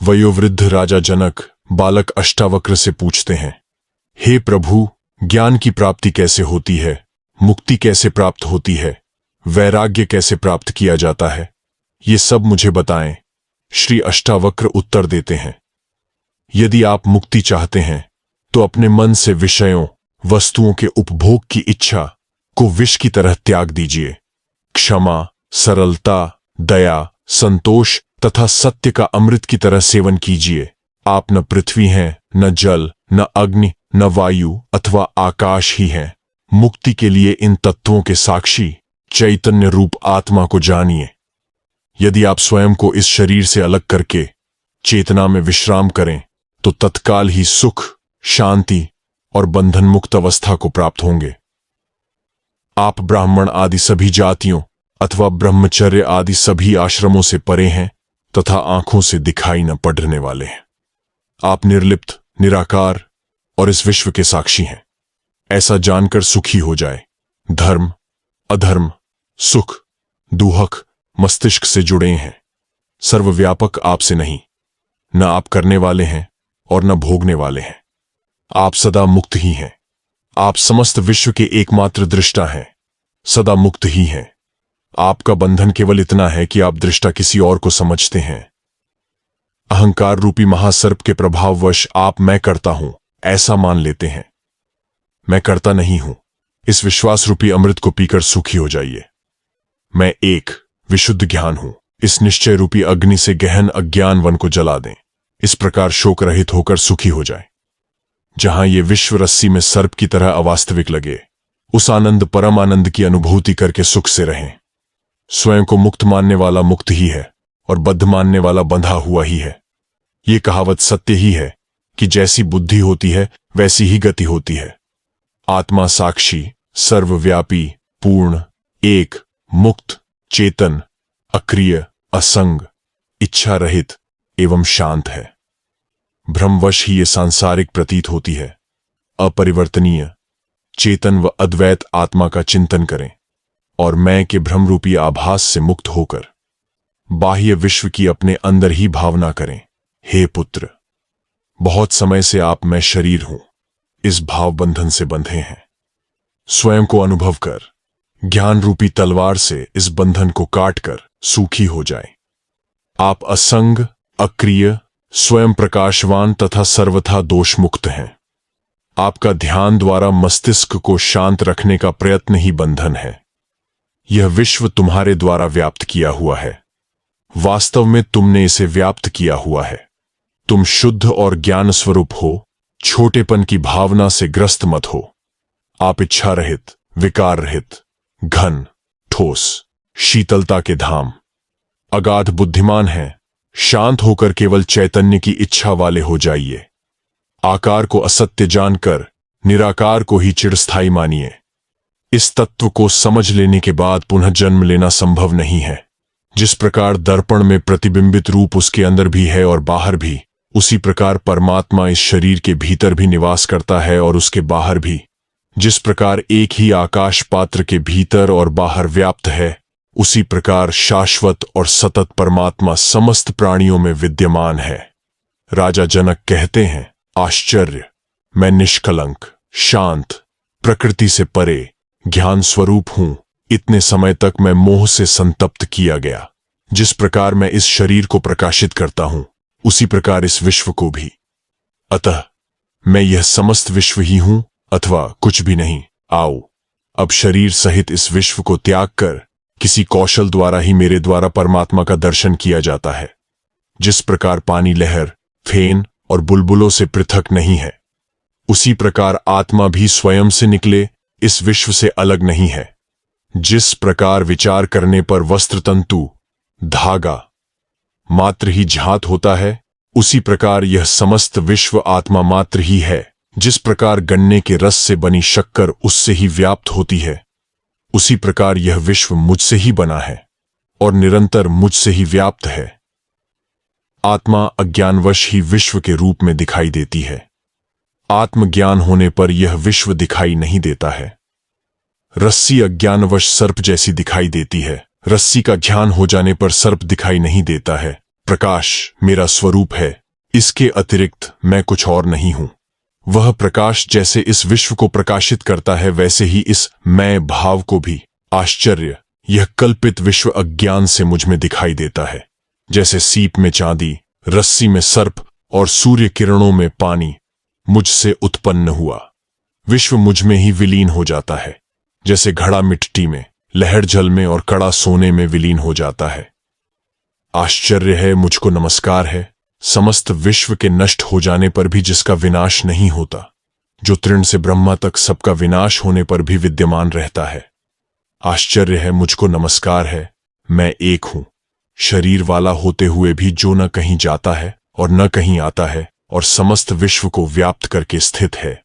वयोवृद्ध राजा जनक बालक अष्टावक्र से पूछते हैं, हे प्रभु, ज्ञान की प्राप्ति कैसे होती है, मुक्ति कैसे प्राप्त होती है, वैराग्य कैसे प्राप्त किया जाता है, ये सब मुझे बताएं। श्री अष्टावक्र उत्तर देते हैं, यदि आप मुक्ति चाहते हैं तो अपने मन से विषयों, वस्तुओं के उपभोग की इच्छा को विष की तरह त्याग दीजिए। क्षमा, सरलता, दया, संतोष तथा सत्य का अमृत की तरह सेवन कीजिए। आप न पृथ्वी हैं, न जल, न अग्नि, न वायु अथवा आकाश ही हैं। मुक्ति के लिए इन तत्वों के साक्षी चैतन्य रूप आत्मा को जानिए। यदि आप स्वयं को इस शरीर से अलग करके चेतना में विश्राम करें तो तत्काल ही सुख, शांति और बंधन मुक्त अवस्था को प्राप्त होंगे। आप ब्राह्मण आदि सभी जातियों अथवा ब्रह्मचर्य आदि सभी आश्रमों से परे हैं तथा आंखों से दिखाई न पड़ने वाले हैं। आप निर्लिप्त, निराकार और इस विश्व के साक्षी हैं। ऐसा जानकर सुखी हो जाए। धर्म, अधर्म, सुख, दुहक मस्तिष्क से जुड़े हैं। सर्वव्यापक आपसे नहीं, न आप करने वाले हैं और न भोगने वाले हैं। आप सदा मुक्त ही हैं। आप समस्त विश्व के एकमात्र दृष्टा हैं, सदा मुक्त ही हैं। आपका बंधन केवल इतना है कि आप दृष्टा किसी और को समझते हैं। अहंकार रूपी महासर्प के प्रभाववश आप मैं करता हूं ऐसा मान लेते हैं। मैं करता नहीं हूं। इस विश्वास रूपी अमृत को पीकर सुखी हो जाइए। मैं एक विशुद्ध ज्ञान हूं। इस निश्चय रूपी अग्नि से गहन अज्ञान वन को जला दें। इस प्रकार शोक रहित होकर सुखी हो जाए। जहां ये विश्व रस्सी में सर्प की तरह अवास्तविक लगे, उस आनंद परम आनंद की अनुभूति करके सुख से रहें। स्वयं को मुक्त मानने वाला मुक्त ही है और बद्ध मानने वाला बंधा हुआ ही है। ये कहावत सत्य ही है कि जैसी बुद्धि होती है वैसी ही गति होती है। आत्मा साक्षी, सर्वव्यापी, पूर्ण, एक, मुक्त, चेतन, अक्रिय, असंग, इच्छा रहित एवं शांत है। भ्रमवश ही ये सांसारिक प्रतीत होती है। अपरिवर्तनीय, चेतन व अद्वैत आत्मा का चिंतन करें और मैं के भ्रमरूपी आभास से मुक्त होकर बाह्य विश्व की अपने अंदर ही भावना करें। हे पुत्र, बहुत समय से आप मैं शरीर हूं इस भाव बंधन से बंधे हैं। स्वयं को अनुभव कर ज्ञान रूपी तलवार से इस बंधन को काटकर सूखी हो जाए। आप असंग, अक्रिय, स्वयं प्रकाशवान तथा सर्वथा दोष मुक्त हैं। आपका ध्यान द्वारा मस्तिष्क को शांत रखने का प्रयत्न ही बंधन है। यह विश्व तुम्हारे द्वारा व्याप्त किया हुआ है। वास्तव में तुमने इसे व्याप्त किया हुआ है। तुम शुद्ध और ज्ञान स्वरूप हो। छोटेपन की भावना से ग्रस्त मत हो। आप इच्छा रहित, विकार रहित, घन, ठोस, शीतलता के धाम, अगाध बुद्धिमान हैं। शांत होकर केवल चैतन्य की इच्छा वाले हो जाइए। आकार को असत्य जानकर निराकार को ही चिरस्थायी मानिए। इस तत्व को समझ लेने के बाद पुनः जन्म लेना संभव नहीं है। जिस प्रकार दर्पण में प्रतिबिंबित रूप उसके अंदर भी है और बाहर भी, उसी प्रकार परमात्मा इस शरीर के भीतर भी निवास करता है और उसके बाहर भी। जिस प्रकार एक ही आकाश पात्र के भीतर और बाहर व्याप्त है, उसी प्रकार शाश्वत और सतत परमात्मा समस्त प्राणियों में विद्यमान है। राजा जनक कहते हैं, आश्चर्य, मैं निष्कलंक, शांत, प्रकृति से परे, ज्ञान स्वरूप हूं। इतने समय तक मैं मोह से संतप्त किया गया। जिस प्रकार मैं इस शरीर को प्रकाशित करता हूं, उसी प्रकार इस विश्व को भी। अतः मैं यह समस्त विश्व ही हूं अथवा कुछ भी नहीं। आओ, अब शरीर सहित इस विश्व को त्याग कर किसी कौशल द्वारा ही मेरे द्वारा परमात्मा का दर्शन किया जाता है। जिस प्रकार पानी लहर, फेन और बुलबुलों से पृथक नहीं है, उसी प्रकार आत्मा भी स्वयं से निकले इस विश्व से अलग नहीं है। जिस प्रकार विचार करने पर वस्त्र तंतु, धागा मात्र ही झात होता है, उसी प्रकार यह समस्त विश्व आत्मा मात्र ही है। जिस प्रकार गन्ने के रस से बनी शक्कर उससे ही व्याप्त होती है, उसी प्रकार यह विश्व मुझसे ही बना है और निरंतर मुझसे ही व्याप्त है। आत्मा अज्ञानवश ही विश्व के रूप में दिखाई देती है। आत्मज्ञान होने पर यह विश्व दिखाई नहीं देता है। रस्सी अज्ञानवश सर्प जैसी दिखाई देती है। रस्सी का ज्ञान हो जाने पर सर्प दिखाई नहीं देता है। प्रकाश मेरा स्वरूप है, इसके अतिरिक्त मैं कुछ और नहीं हूं। वह प्रकाश जैसे इस विश्व को प्रकाशित करता है, वैसे ही इस मैं भाव को भी। आश्चर्य, यह कल्पित विश्व अज्ञान से मुझ में दिखाई देता है। जैसे सीप में चांदी, रस्सी में सर्प और सूर्य किरणों में पानी मुझसे उत्पन्न हुआ। विश्व मुझ में ही विलीन हो जाता है, जैसे घड़ा मिट्टी में, लहर जल में और कड़ा सोने में विलीन हो जाता है। आश्चर्य है, मुझको नमस्कार है, समस्त विश्व के नष्ट हो जाने पर भी जिसका विनाश नहीं होता, जो तृण से ब्रह्मा तक सबका विनाश होने पर भी विद्यमान रहता है। आश्चर्य है, मुझको नमस्कार है, मैं एक हूं, शरीर वाला होते हुए भी जो न कहीं जाता है और न कहीं आता है और समस्त विश्व को व्याप्त करके स्थित है।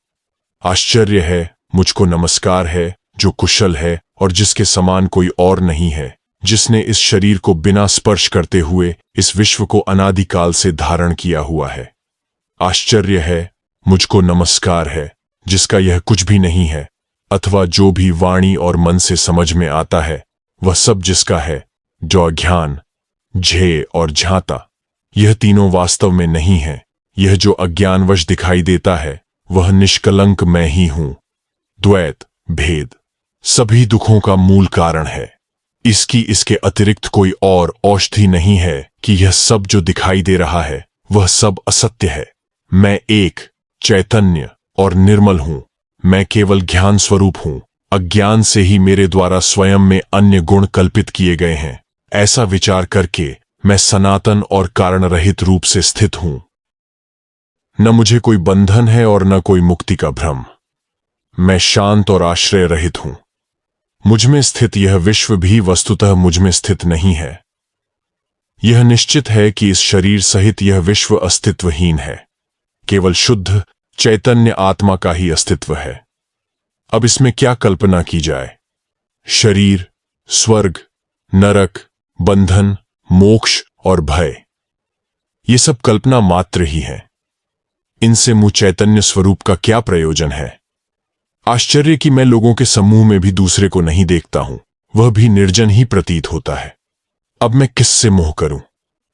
आश्चर्य है, मुझको नमस्कार है, जो कुशल है और जिसके समान कोई और नहीं है, जिसने इस शरीर को बिना स्पर्श करते हुए इस विश्व को अनादिकाल से धारण किया हुआ है। आश्चर्य है, मुझको नमस्कार है, जिसका यह कुछ भी नहीं है, अथवा जो भी वाणी और मन से समझ में आता है, वह सब जिसका है, जो अज्ञान, झेय और झांता, यह तीनों वास्तव में नहीं है। यह जो अज्ञानवश दिखाई देता है, वह निष्कलंक मैं ही हूं। द्वैत, भेद सभी दुखों का मूल कारण है। इसके अतिरिक्त कोई और औषधि नहीं है कि यह सब जो दिखाई दे रहा है वह सब असत्य है। मैं एक चैतन्य और निर्मल हूं। मैं केवल ज्ञान स्वरूप हूं। अज्ञान से ही मेरे द्वारा स्वयं में अन्य गुण कल्पित किए गए हैं। ऐसा विचार करके मैं सनातन और कारण रहित रूप से स्थित हूं। न मुझे कोई बंधन है और न कोई मुक्ति का भ्रम। मैं शांत और आश्रय रहित हूं। मुझ में स्थित यह विश्व भी वस्तुतः मुझ में स्थित नहीं है। यह निश्चित है कि इस शरीर सहित यह विश्व अस्तित्वहीन है। केवल शुद्ध चैतन्य आत्मा का ही अस्तित्व है। अब इसमें क्या कल्पना की जाए? शरीर, स्वर्ग, नरक, बंधन, मोक्ष और भय, ये सब कल्पना मात्र ही है। इनसे मुझ चैतन्य स्वरूप का क्या प्रयोजन है? आश्चर्य कि मैं लोगों के समूह में भी दूसरे को नहीं देखता हूं, वह भी निर्जन ही प्रतीत होता है। अब मैं किससे मोह करूं?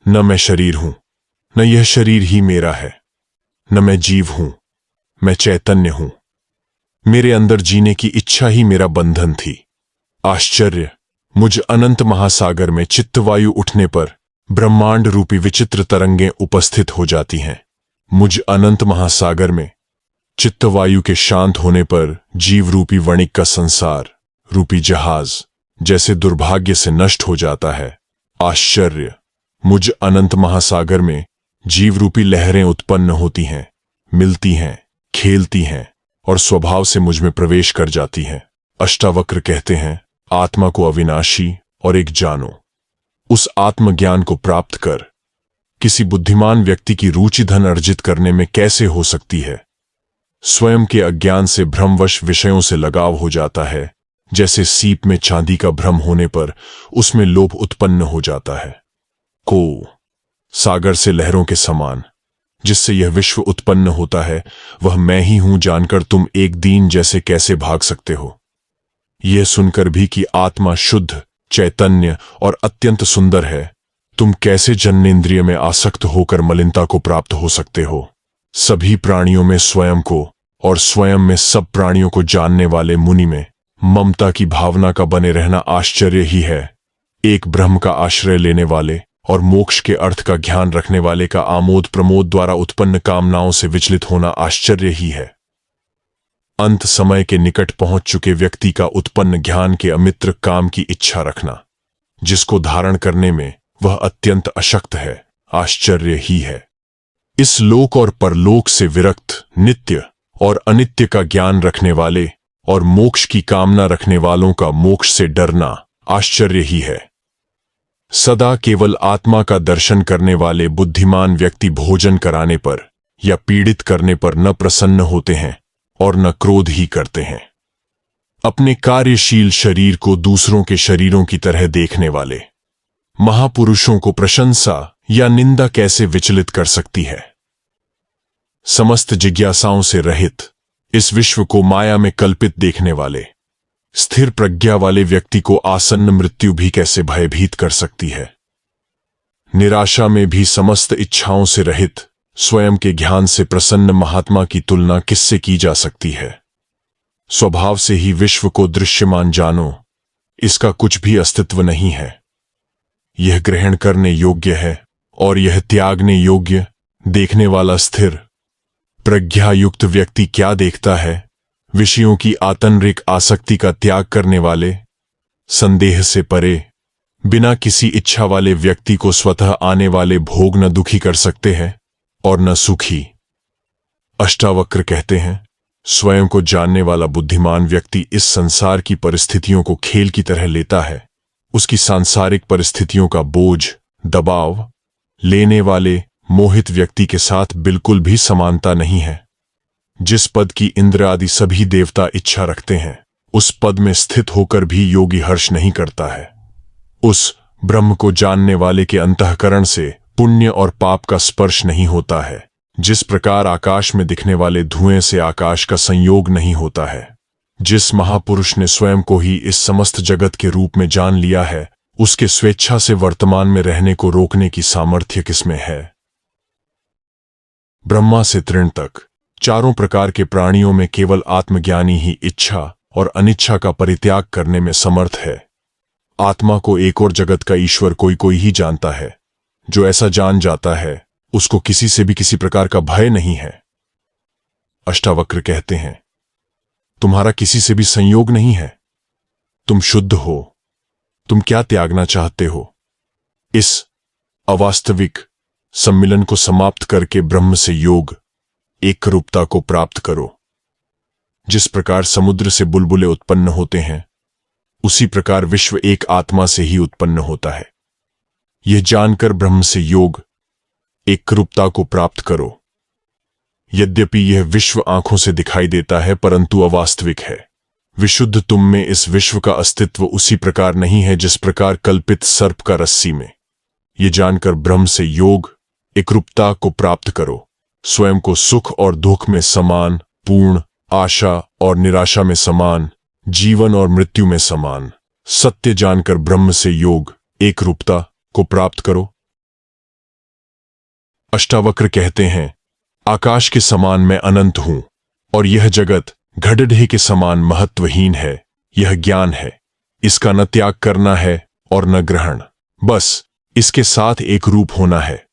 न मैं शरीर हूं, न यह शरीर ही मेरा है, न मैं जीव हूं, मैं चैतन्य हूं। मेरे अंदर जीने की इच्छा ही मेरा बंधन थी। आश्चर्य, मुझ अनंत महासागर में चित्तवायु उठने पर ब्रह्मांड रूपी विचित्र तरंगें उपस्थित हो जाती हैं। मुझ अनंत महासागर में चित्तवायु के शांत होने पर जीव रूपी वणिक का संसार रूपी जहाज जैसे दुर्भाग्य से नष्ट हो जाता है। आश्चर्य, मुझ अनंत महासागर में जीव रूपी लहरें उत्पन्न होती हैं, मिलती हैं, खेलती हैं और स्वभाव से मुझ में प्रवेश कर जाती हैं। अष्टावक्र कहते हैं, आत्मा को अविनाशी और एक जानो। उस आत्मज्ञान को प्राप्त कर किसी बुद्धिमान व्यक्ति की रुचि धन अर्जित करने में कैसे हो सकती है? स्वयं के अज्ञान से भ्रमवश विषयों से लगाव हो जाता है, जैसे सीप में चांदी का भ्रम होने पर उसमें लोभ उत्पन्न हो जाता है। को सागर से लहरों के समान जिससे यह विश्व उत्पन्न होता है, वह मैं ही हूं जानकर तुम एक दीन जैसे कैसे भाग सकते हो? यह सुनकर भी कि आत्मा शुद्ध, चैतन्य और अत्यंत सुंदर है, तुम कैसे जन्नेन्द्रिय में आसक्त होकर मलिनता को प्राप्त हो सकते हो? सभी प्राणियों में स्वयं को और स्वयं में सब प्राणियों को जानने वाले मुनि में ममता की भावना का बने रहना आश्चर्य ही है। एक ब्रह्म का आश्रय लेने वाले और मोक्ष के अर्थ का ज्ञान रखने वाले का आमोद प्रमोद द्वारा उत्पन्न कामनाओं से विचलित होना आश्चर्य ही है। अंत समय के निकट पहुंच चुके व्यक्ति का उत्पन्न ज्ञान के अमित्र काम की इच्छा रखना, जिसको धारण करने में वह अत्यंत अशक्त है, आश्चर्य ही है। इस लोक और परलोक से विरक्त, नित्य और अनित्य का ज्ञान रखने वाले और मोक्ष की कामना रखने वालों का मोक्ष से डरना आश्चर्य ही है। सदा केवल आत्मा का दर्शन करने वाले बुद्धिमान व्यक्ति भोजन कराने पर या पीड़ित करने पर न प्रसन्न होते हैं और न क्रोध ही करते हैं। अपने कार्यशील शरीर को दूसरों के शरीरों की तरह देखने वाले महापुरुषों को प्रशंसा या निंदा कैसे विचलित कर सकती है? समस्त जिज्ञासाओं से रहित इस विश्व को माया में कल्पित देखने वाले स्थिर प्रज्ञा वाले व्यक्ति को आसन्न मृत्यु भी कैसे भयभीत कर सकती है? निराशा में भी समस्त इच्छाओं से रहित स्वयं के ज्ञान से प्रसन्न महात्मा की तुलना किससे की जा सकती है। स्वभाव से ही विश्व को दृश्यमान जानो, इसका कुछ भी अस्तित्व नहीं है। यह ग्रहण करने योग्य है और यह त्यागने योग्य। देखने वाला स्थिर प्रज्ञायुक्त व्यक्ति क्या देखता है? विषयों की आतंरिक आसक्ति का त्याग करने वाले, संदेह से परे, बिना किसी इच्छा वाले व्यक्ति को स्वतः आने वाले भोग न दुखी कर सकते हैं और न सुखी। अष्टावक्र कहते हैं, स्वयं को जानने वाला बुद्धिमान व्यक्ति इस संसार की परिस्थितियों को खेल की तरह लेता है। उसकी सांसारिक परिस्थितियों का बोझ, दबाव लेने वाले मोहित व्यक्ति के साथ बिल्कुल भी समानता नहीं है। जिस पद की इंद्र आदि सभी देवता इच्छा रखते हैं, उस पद में स्थित होकर भी योगी हर्ष नहीं करता है। उस ब्रह्म को जानने वाले के अंतःकरण से पुण्य और पाप का स्पर्श नहीं होता है। जिस प्रकार आकाश में दिखने वाले धुएं से आकाश का संयोग नहीं होता है। जिस महापुरुष ने स्वयं को ही इस समस्त जगत के रूप में जान लिया है, उसके स्वेच्छा से वर्तमान में रहने को रोकने की सामर्थ्य किसमें है? ब्रह्मा से तृण तक चारों प्रकार के प्राणियों में केवल आत्मज्ञानी ही इच्छा और अनिच्छा का परित्याग करने में समर्थ है। आत्मा को एक और जगत का ईश्वर कोई ही जानता है। जो ऐसा जान जाता है, उसको किसी से भी किसी प्रकार का भय नहीं है। अष्टावक्र कहते हैं, तुम्हारा किसी से भी संयोग नहीं है। तुम शुद्ध हो। तुम क्या त्यागना चाहते हो? इस अवास्तविक सम्मिलन को समाप्त करके ब्रह्म से योग, एक रूपता को प्राप्त करो। जिस प्रकार समुद्र से बुलबुले उत्पन्न होते हैं, उसी प्रकार विश्व एक आत्मा से ही उत्पन्न होता है। यह जानकर ब्रह्म से योग, एक रूपता को प्राप्त करो। यद्यपि यह विश्व आंखों से दिखाई देता है, परंतु अवास्तविक है। विशुद्ध तुम में इस विश्व का अस्तित्व उसी प्रकार नहीं है जिस प्रकार कल्पित सर्प का रस्सी में। ये जानकर ब्रह्म से योग, एकरूपता को प्राप्त करो। स्वयं को सुख और दुख में समान, पूर्ण, आशा और निराशा में समान, जीवन और मृत्यु में समान सत्य जानकर ब्रह्म से योग, एकरूपता को प्राप्त करो। अष्टावक्र कहते हैं, आकाश के समान मैं अनंत हूं और यह जगत घड़ढे के समान महत्वहीन है। यह ज्ञान है, इसका न त्याग करना है और न ग्रहण, बस इसके साथ एक रूप होना है।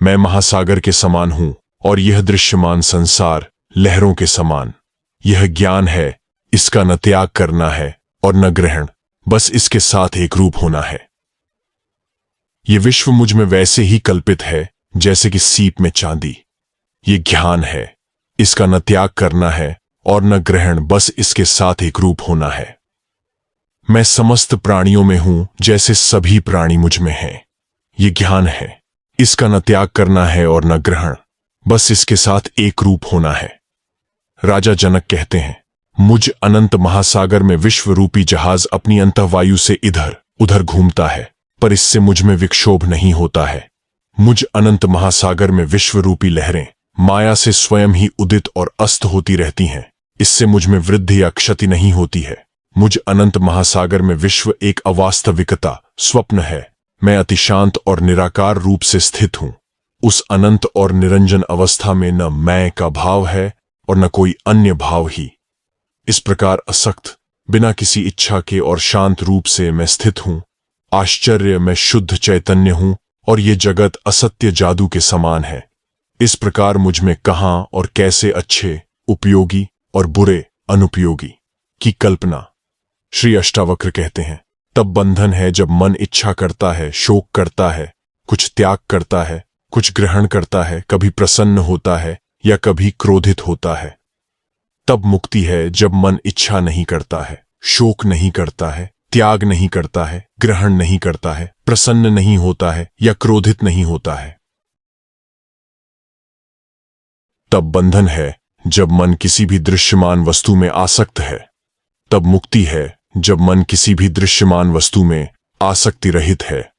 मैं महासागर के समान हूं और यह दृश्यमान संसार लहरों के समान। यह ज्ञान है, इसका न त्याग करना है और न ग्रहण, बस इसके साथ एक रूप होना है। यह विश्व मुझ में वैसे ही कल्पित है जैसे कि सीप में चांदी। ये ज्ञान है, इसका न त्याग करना है और न ग्रहण, बस इसके साथ एक रूप होना है। मैं समस्त प्राणियों में हूं जैसे सभी प्राणी मुझ में हैं। ये ज्ञान है, इसका न त्याग करना है और न ग्रहण, बस इसके साथ एक रूप होना है। राजा जनक कहते हैं, मुझ अनंत महासागर में विश्व रूपी जहाज अपनी अंतःवायु से इधर उधर घूमता है, पर इससे मुझ में विक्षोभ नहीं होता है। मुझ अनंत महासागर में विश्व रूपी लहरें माया से स्वयं ही उदित और अस्त होती रहती हैं, इससे मुझ में वृद्धि या क्षति नहीं होती है। मुझ अनंत महासागर में विश्व एक अवास्तविकता, स्वप्न है। मैं अति शांत और निराकार रूप से स्थित हूं। उस अनंत और निरंजन अवस्था में न मैं का भाव है और न कोई अन्य भाव ही। इस प्रकार असक्त, बिना किसी इच्छा के और शांत रूप से मैं स्थित हूं। आश्चर्य, मैं शुद्ध चैतन्य हूं और ये जगत असत्य जादू के समान है। इस प्रकार मुझ में कहां और कैसे अच्छे, उपयोगी और बुरे, अनुपयोगी की कल्पना। श्री अष्टावक्र कहते हैं, तब बंधन है जब मन इच्छा करता है, शोक करता है, कुछ त्याग करता है, कुछ ग्रहण करता है, कभी प्रसन्न होता है या कभी क्रोधित होता है। तब मुक्ति है जब मन इच्छा नहीं करता है, शोक नहीं करता है, त्याग नहीं करता है, ग्रहण नहीं करता है, प्रसन्न नहीं होता है या क्रोधित नहीं होता है। तब बंधन है जब मन किसी भी दृश्यमान वस्तु में आसक्त है। तब मुक्ति है जब मन किसी भी दृश्यमान वस्तु में आसक्ति रहित है।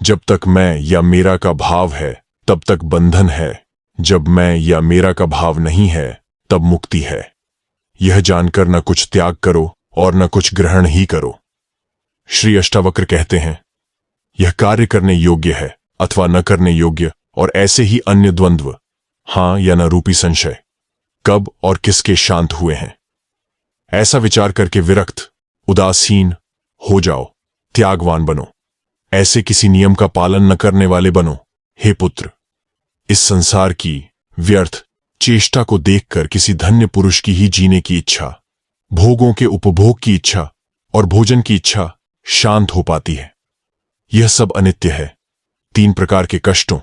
जब तक मैं या मेरा का भाव है तब तक बंधन है। जब मैं या मेरा का भाव नहीं है तब मुक्ति है। यह जानकर न कुछ त्याग करो और न कुछ ग्रहण ही करो। श्री अष्टावक्र कहते हैं, यह कार्य करने योग्य है अथवा न करने योग्य, और ऐसे ही अन्य द्वंद्व, हां या न रूपी संशय, कब और किसके शांत हुए हैं। ऐसा विचार करके विरक्त, उदासीन हो जाओ, त्यागवान बनो। ऐसे किसी नियम का पालन न करने वाले बनो। हे पुत्र, इस संसार की व्यर्थ चेष्टा को देखकर किसी धन्य पुरुष की ही जीने की इच्छा, भोगों के उपभोग की इच्छा और भोजन की इच्छा शांत हो पाती है। यह सब अनित्य है, 3 प्रकार के कष्टों,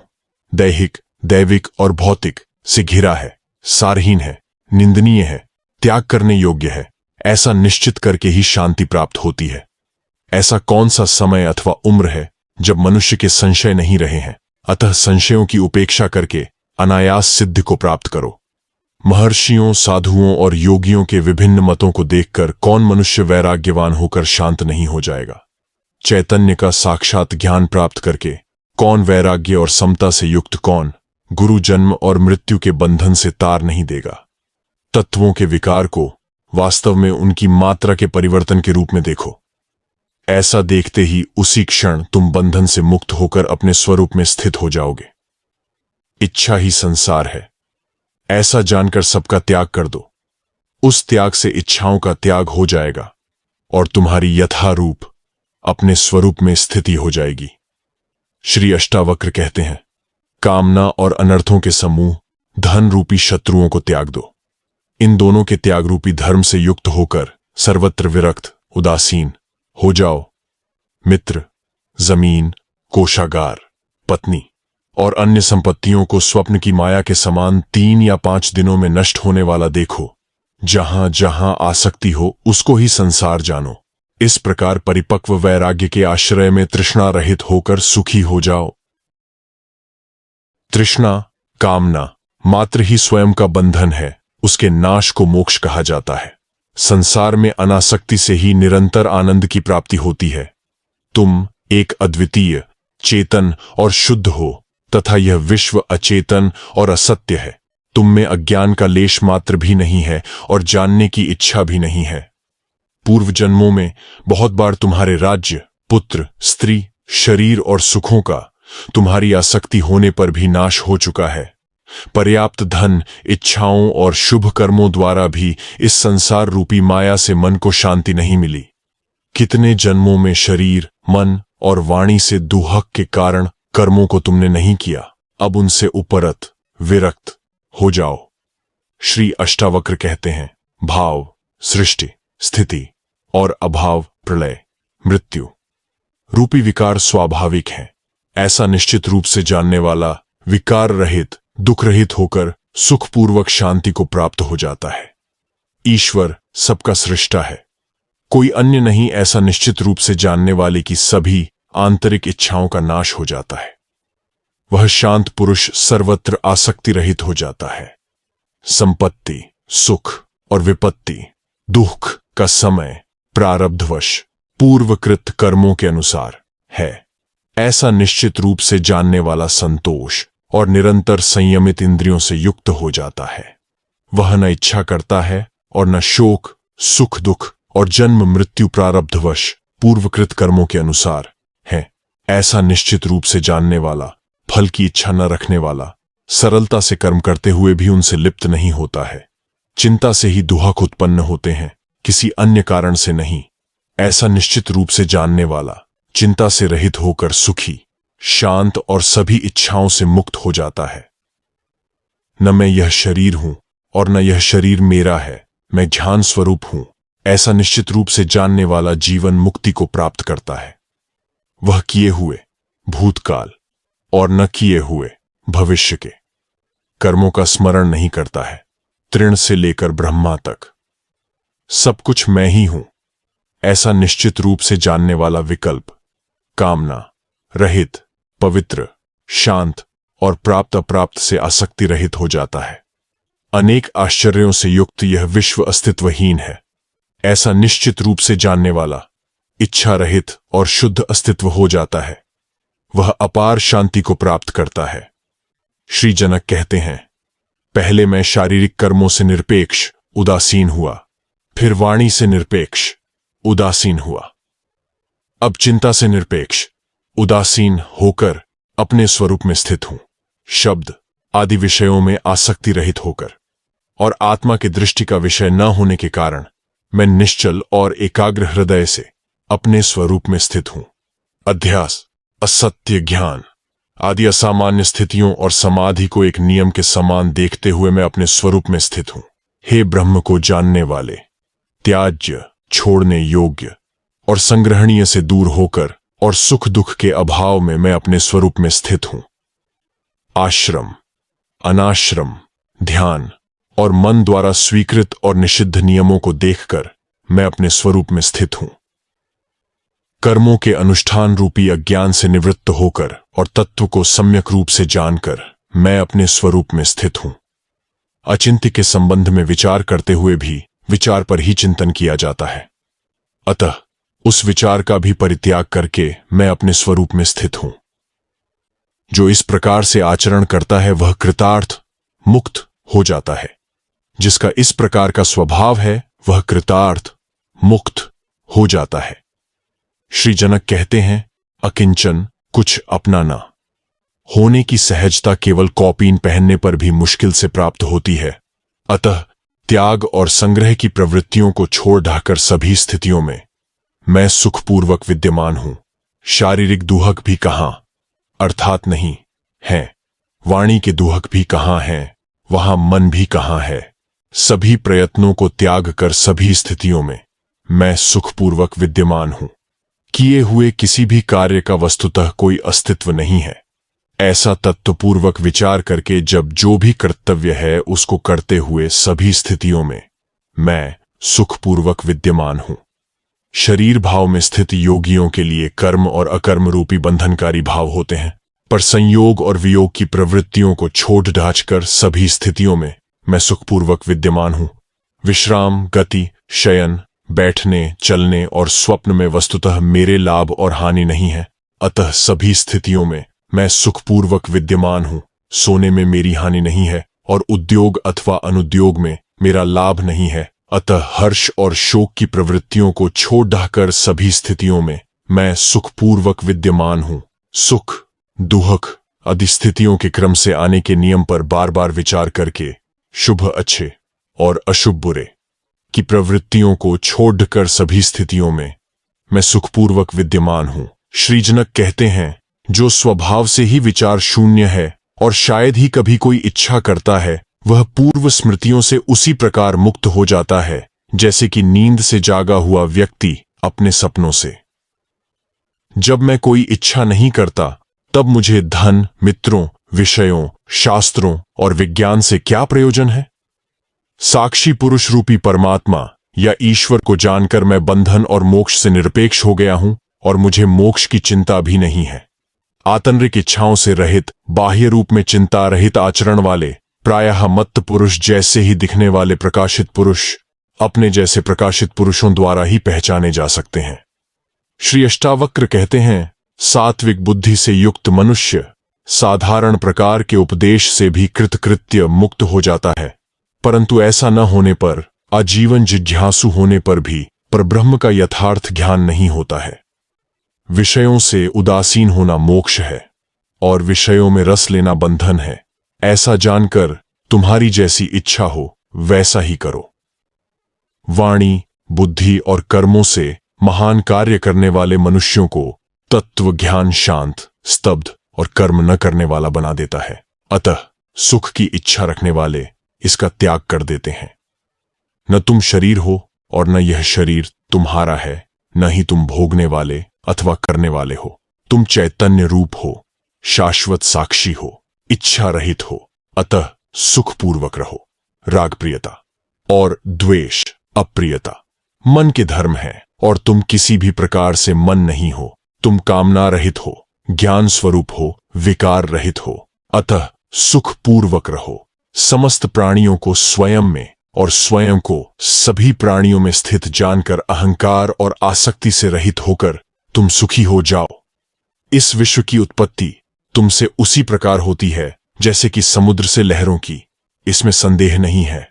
दैहिक, दैविक और भौतिक से घिरा है, सारहीन है, निंदनीय है, त्याग करने योग्य है। ऐसा निश्चित करके ही शांति प्राप्त होती है। ऐसा कौन सा समय अथवा उम्र है जब मनुष्य के संशय नहीं रहे हैं। अतः संशयों की उपेक्षा करके अनायास सिद्धि को प्राप्त करो। महर्षियों, साधुओं और योगियों के विभिन्न मतों को देखकर कौन मनुष्य वैराग्यवान होकर शांत नहीं हो जाएगा। चैतन्य का साक्षात ज्ञान प्राप्त करके कौन वैराग्य और समता से युक्त कौन गुरु जन्म और मृत्यु के बंधन से तार नहीं देगा। तत्वों के विकार को वास्तव में उनकी मात्रा के परिवर्तन के रूप में देखो। ऐसा देखते ही उसी क्षण तुम बंधन से मुक्त होकर अपने स्वरूप में स्थित हो जाओगे। इच्छा ही संसार है, ऐसा जानकर सबका त्याग कर दो। उस त्याग से इच्छाओं का त्याग हो जाएगा और तुम्हारी यथारूप अपने स्वरूप में स्थिति हो जाएगी। श्री अष्टावक्र कहते हैं, कामना और अनर्थों के समूह, धन रूपी शत्रुओं को त्याग दो। इन दोनों के त्याग रूपी धर्म से युक्त होकर सर्वत्र विरक्त, उदासीन हो जाओ। मित्र, जमीन, कोषागार, पत्नी और अन्य संपत्तियों को स्वप्न की माया के समान 3 या 5 दिनों में नष्ट होने वाला देखो। जहां जहां आसक्ति हो उसको ही संसार जानो। इस प्रकार परिपक्व वैराग्य के आश्रय में तृष्णा रहित होकर सुखी हो जाओ। तृष्णा, कामना मात्र ही स्वयं का बंधन है, उसके नाश को मोक्ष कहा जाता है। संसार में अनासक्ति से ही निरंतर आनंद की प्राप्ति होती है। तुम एक अद्वितीय, चेतन और शुद्ध हो तथा यह विश्व अचेतन और असत्य है। तुम में अज्ञान का लेश मात्र भी नहीं है और जानने की इच्छा भी नहीं है। पूर्व जन्मों में बहुत बार तुम्हारे राज्य, पुत्र, स्त्री, शरीर और सुखों का तुम्हारी आसक्ति होने पर भी नाश हो चुका है। पर्याप्त धन, इच्छाओं और शुभ कर्मों द्वारा भी इस संसार रूपी माया से मन को शांति नहीं मिली। कितने जन्मों में शरीर, मन और वाणी से दुहक के कारण कर्मों को तुमने नहीं किया। अब उनसे उपरत, विरक्त हो जाओ। श्री अष्टावक्र कहते हैं, भाव सृष्टि, स्थिति और अभाव, प्रलय, मृत्यु रूपी विकार स्वाभाविक हैं। ऐसा निश्चित रूप से जानने वाला विकार रहित, दुख रहित होकर सुखपूर्वक शांति को प्राप्त हो जाता है। ईश्वर सबका सृष्टा है, कोई अन्य नहीं। ऐसा निश्चित रूप से जानने वाले की सभी आंतरिक इच्छाओं का नाश हो जाता है। वह शांत पुरुष सर्वत्र आसक्ति रहित हो जाता है। संपत्ति, सुख और विपत्ति, दुख का समय प्रारब्धवश पूर्वकृत कर्मों के अनुसार है। ऐसा निश्चित रूप से जानने वाला संतोष और निरंतर संयमित इंद्रियों से युक्त हो जाता है। वह न इच्छा करता है और न शोक, सुख, दुख और जन्म मृत्यु प्रारब्धवश पूर्वकृत कर्मों के अनुसार है। ऐसा निश्चित रूप से जानने वाला, फल की इच्छा न रखने वाला, सरलता से कर्म करते हुए भी उनसे लिप्त नहीं होता है। चिंता से ही दुहक उत्पन्न होते हैं, किसी अन्य कारण से नहीं। ऐसा निश्चित रूप से जानने वाला चिंता से रहित होकर सुखी, शांत और सभी इच्छाओं से मुक्त हो जाता है। न मैं यह शरीर हूं और न यह शरीर मेरा है, मैं ध्यान स्वरूप हूं। ऐसा निश्चित रूप से जानने वाला जीवन मुक्ति को प्राप्त करता है। वह किए हुए भूतकाल और न किए हुए भविष्य के कर्मों का स्मरण नहीं करता है। तृण से लेकर ब्रह्मा तक सब कुछ मैं ही हूं। ऐसा निश्चित रूप से जानने वाला विकल्प, कामना रहित, पवित्र, शांत और प्राप्त अप्राप्त से आसक्ति रहित हो जाता है। अनेक आश्चर्यों से युक्त यह विश्व अस्तित्वहीन है। ऐसा निश्चित रूप से जानने वाला इच्छा रहित और शुद्ध अस्तित्व हो जाता है। वह अपार शांति को प्राप्त करता है। श्री जनक कहते हैं, पहले मैं शारीरिक कर्मों से निरपेक्ष, उदासीन हुआ, फिर वाणी से निरपेक्ष, उदासीन हुआ, अब चिंता से निरपेक्ष, उदासीन होकर अपने स्वरूप में स्थित हूं, शब्द आदि विषयों में आसक्ति रहित होकर, और आत्मा की दृष्टि का विषय न होने के कारण मैं निश्चल और एकाग्र हृदय से अपने स्वरूप में स्थित हूं। अध्यास, असत्य ज्ञान आदि असामान्य स्थितियों और समाधि को एक नियम के समान देखते हुए मैं अपने स्वरूप में स्थित हूं। हे ब्रह्म को जानने वाले, त्याज्य, छोड़ने योग्य और संग्रहणीय से दूर होकर और सुख दुख के अभाव में मैं अपने स्वरूप में स्थित हूं। आश्रम, अनाश्रम, ध्यान और मन द्वारा स्वीकृत और निषिद्ध नियमों को देखकर मैं अपने स्वरूप में स्थित हूं। कर्मों के अनुष्ठान रूपी अज्ञान से निवृत्त होकर और तत्व को सम्यक रूप से जानकर मैं अपने स्वरूप में स्थित हूं। अचिंत्य के संबंध में विचार करते हुए भी विचार पर ही चिंतन किया जाता है, अतः उस विचार का भी परित्याग करके मैं अपने स्वरूप में स्थित हूं। जो इस प्रकार से आचरण करता है वह कृतार्थ, मुक्त हो जाता है। जिसका इस प्रकार का स्वभाव है वह कृतार्थ, मुक्त हो जाता है। श्री जनक कहते हैं, अकिंचन, कुछ अपना ना होने की सहजता केवल कौपीन पहनने पर भी मुश्किल से प्राप्त होती है। अतः त्याग और संग्रह की प्रवृत्तियों को छोड़ ढाकर सभी स्थितियों में मैं सुखपूर्वक विद्यमान हूं। शारीरिक दुहक भी कहां, अर्थात नहीं है। वाणी के दुहक भी कहां हैं, वहां मन भी कहां है। सभी प्रयत्नों को त्याग कर सभी स्थितियों में मैं सुखपूर्वक विद्यमान हूं। किए हुए किसी भी कार्य का वस्तुतः कोई अस्तित्व नहीं है। ऐसा तत्वपूर्वक विचार करके जब जो भी कर्तव्य है उसको करते हुए सभी स्थितियों में मैं सुखपूर्वक विद्यमान हूं। शरीर भाव में स्थित योगियों के लिए कर्म और अकर्म रूपी बंधनकारी भाव होते हैं, पर संयोग और वियोग की प्रवृत्तियों को छोड़ ढांचकर सभी स्थितियों में मैं सुखपूर्वक विद्यमान हूं। विश्राम, गति, शयन, बैठने, चलने और स्वप्न में वस्तुतः मेरे लाभ और हानि नहीं है, अतः सभी स्थितियों में मैं सुखपूर्वक विद्यमान हूं। सोने में मेरी हानि नहीं है और उद्योग अथवा अनुद्योग में मेरा लाभ नहीं है, अतः हर्ष और शोक की प्रवृत्तियों को छोड़ ढाकर सभी स्थितियों में मैं सुखपूर्वक विद्यमान हूं। सुख, दुहक आदि स्थितियों के क्रम से आने के नियम पर बार बार विचार करके शुभ अच्छे और अशुभ बुरे की प्रवृत्तियों को छोड़कर सभी स्थितियों में मैं सुखपूर्वक विद्यमान हूं। श्री जनक कहते हैं, जो स्वभाव से ही विचार शून्य है और शायद ही कभी कोई इच्छा करता है, वह पूर्व स्मृतियों से उसी प्रकार मुक्त हो जाता है जैसे कि नींद से जागा हुआ व्यक्ति अपने सपनों से। जब मैं कोई इच्छा नहीं करता तब मुझे धन, मित्रों, विषयों, शास्त्रों और विज्ञान से क्या प्रयोजन है? साक्षी पुरुष रूपी परमात्मा या ईश्वर को जानकर मैं बंधन और मोक्ष से निरपेक्ष हो गया हूं और मुझे मोक्ष की चिंता भी नहीं है। आतंरिक इच्छाओं से रहित, बाह्य रूप में चिंता रहित आचरण वाले, प्रायः मत्त पुरुष जैसे ही दिखने वाले प्रकाशित पुरुष अपने जैसे प्रकाशित पुरुषों द्वारा ही पहचाने जा सकते हैं। श्री अष्टावक्र कहते हैं, सात्विक बुद्धि से युक्त मनुष्य साधारण प्रकार के उपदेश से भी कृतकृत्य मुक्त हो जाता है, परंतु ऐसा न होने पर, आजीवन जिज्ञासु होने पर भी परब्रह्म का यथार्थ ज्ञान नहीं होता है। विषयों से उदासीन होना मोक्ष है और विषयों में रस लेना बंधन है। ऐसा जानकर तुम्हारी जैसी इच्छा हो वैसा ही करो। वाणी, बुद्धि और कर्मों से महान कार्य करने वाले मनुष्यों को तत्व ज्ञान शांत, स्तब्ध और कर्म न करने वाला बना देता है। अतः सुख की इच्छा रखने वाले इसका त्याग कर देते हैं। न तुम शरीर हो और न यह शरीर तुम्हारा है, न ही तुम भोगने वाले अथवा करने वाले हो। तुम चैतन्य रूप हो, शाश्वत साक्षी हो, इच्छा रहित हो, अतः सुखपूर्वक रहो। राग प्रियता और द्वेष अप्रियता मन के धर्म है और तुम किसी भी प्रकार से मन नहीं हो। तुम कामना रहित हो, ज्ञान स्वरूप हो, विकार रहित हो, अतः सुखपूर्वक रहो। समस्त प्राणियों को स्वयं में और स्वयं को सभी प्राणियों में स्थित जानकर अहंकार और आसक्ति से रहित होकर तुम सुखी हो जाओ। इस विश्व की उत्पत्ति तुमसे उसी प्रकार होती है जैसे कि समुद्र से लहरों की, इसमें संदेह नहीं है।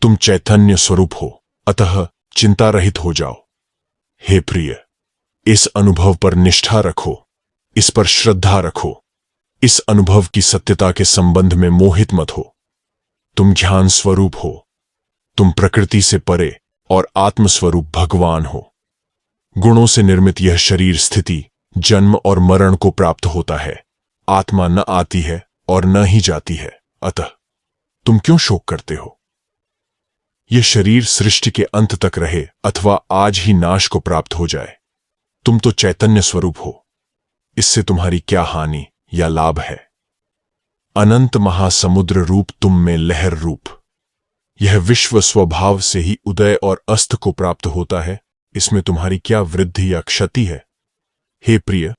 तुम चैतन्य स्वरूप हो, अतः चिंता रहित हो जाओ। हे प्रिय, इस अनुभव पर निष्ठा रखो। इस पर श्रद्धा रखो। इस अनुभव की सत्यता के संबंध में मोहित मत हो। तुम ज्ञान स्वरूप हो। तुम प्रकृति से परे और आत्मस्वरूप भगवान हो। गुणों से निर्मित यह शरीर स्थिति, जन्म और मरण को प्राप्त होता है। आत्मा न आती है और न ही जाती है, अतः तुम क्यों शोक करते हो? यह शरीर सृष्टि के अंत तक रहे अथवा आज ही नाश को प्राप्त हो जाए, तुम तो चैतन्य स्वरूप हो। इससे तुम्हारी क्या हानि या लाभ है? अनंत महासमुद्र रूप तुम में लहर रूप। यह विश्व स्वभाव से ही उदय और अस्त को प्राप्त होता है। इसमें तुम्हारी क्या वृद्धि या क्षति है? हे प्रिय,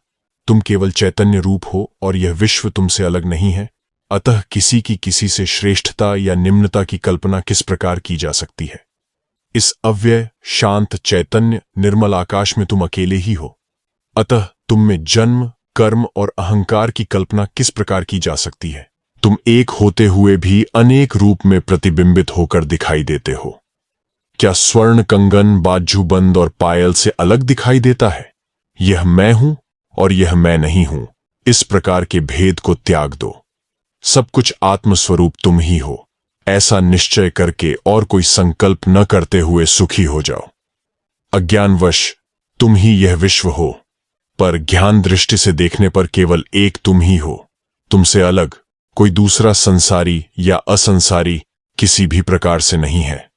तुम केवल चैतन्य रूप हो और यह विश्व तुमसे अलग नहीं है। अतः किसी की किसी से श्रेष्ठता या निम्नता की कल्पना किस प्रकार की जा सकती है? इस अव्यय, शांत, चैतन्य, निर्मल आकाश में तुम अकेले ही हो। अतः तुम में जन्म, कर्म और अहंकार की कल्पना किस प्रकार की जा सकती है? तुम एक होते हुए भी अनेक रूप में प्रतिबिंबित होकर दिखाई देते हो। क्या स्वर्ण कंगन, बाजूबंद और पायल से अलग दिखाई देता है? यह मैं हूं और यह मैं नहीं हूं। इस प्रकार के भेद को त्याग दो। सब कुछ आत्मस्वरूप तुम ही हो। ऐसा निश्चय करके और कोई संकल्प न करते हुए सुखी हो जाओ। अज्ञानवश तुम ही यह विश्व हो, पर ज्ञान दृष्टि से देखने पर केवल एक तुम ही हो। तुमसे अलग कोई दूसरा संसारी या असंसारी किसी भी प्रकार से नहीं है।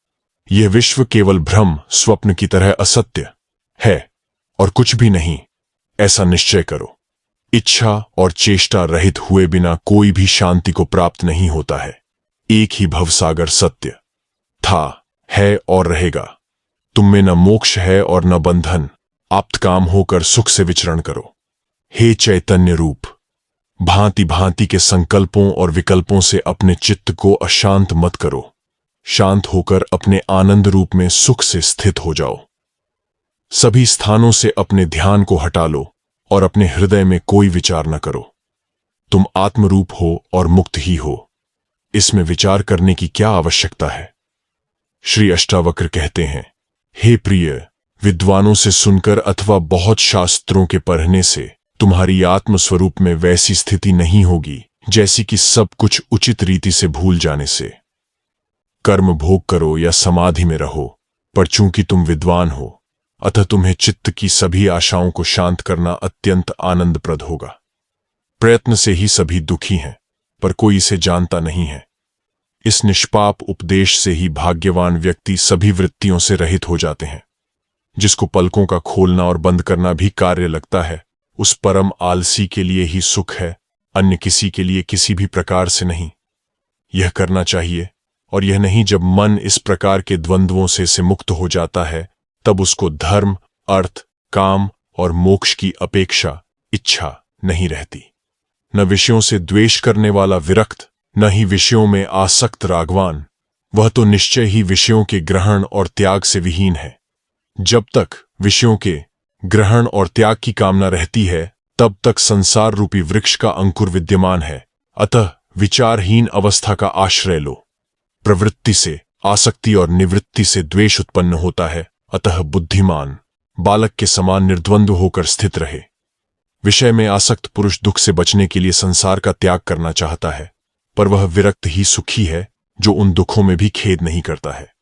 यह विश्व केवल भ्रम, स्वप्न की तरह असत्य है और कुछ भी नहीं, ऐसा निश्चय करो। इच्छा और चेष्टा रहित हुए बिना कोई भी शांति को प्राप्त नहीं होता है। एक ही भवसागर सत्य था, है और रहेगा। तुम में न मोक्ष है और न बंधन। आप्तकाम होकर सुख से विचरण करो। हे चैतन्य रूप, भांति भांति के संकल्पों और विकल्पों से अपने चित्त को अशांत मत करो। शांत होकर अपने आनंद रूप में सुख से स्थित हो जाओ। सभी स्थानों से अपने ध्यान को हटा लो और अपने हृदय में कोई विचार न करो। तुम आत्मरूप हो और मुक्त ही हो। इसमें विचार करने की क्या आवश्यकता है? श्री अष्टावक्र कहते हैं, हे प्रिय, विद्वानों से सुनकर अथवा बहुत शास्त्रों के पढ़ने से तुम्हारी आत्मस्वरूप में वैसी स्थिति नहीं होगी जैसी कि सब कुछ उचित रीति से भूल जाने से। कर्म भोग करो या समाधि में रहो, पर चूंकि तुम विद्वान हो अतः तुम्हें चित्त की सभी आशाओं को शांत करना अत्यंत आनंदप्रद होगा। प्रयत्न से ही सभी दुखी हैं, पर कोई इसे जानता नहीं है। इस निष्पाप उपदेश से ही भाग्यवान व्यक्ति सभी वृत्तियों से रहित हो जाते हैं। जिसको पलकों का खोलना और बंद करना भी कार्य लगता है, उस परम आलसी के लिए ही सुख है, अन्य किसी के लिए किसी भी प्रकार से नहीं। यह करना चाहिए, और यह नहीं जब मन इस प्रकार के द्वंद्वों से मुक्त हो जाता है, तब उसको धर्म, अर्थ, काम और मोक्ष की अपेक्षा, इच्छा नहीं रहती। न विषयों से द्वेष करने वाला विरक्त, न ही विषयों में आसक्त रागवान। वह तो निश्चय ही विषयों के ग्रहण और त्याग से विहीन है। जब तक विषयों के ग्रहण और त्याग की कामना रहती है, तब तक संसार रूपी वृक्ष का अंकुर विद्यमान है। अतः विचारहीन अवस्था का आश्रय लो। प्रवृत्ति से आसक्ति और निवृत्ति से द्वेष उत्पन्न होता है। अतः बुद्धिमान बालक के समान निर्द्वंद्व होकर स्थित रहे। विषय में आसक्त पुरुष दुख से बचने के लिए संसार का त्याग करना चाहता है, पर वह विरक्त ही सुखी है जो उन दुखों में भी खेद नहीं करता है।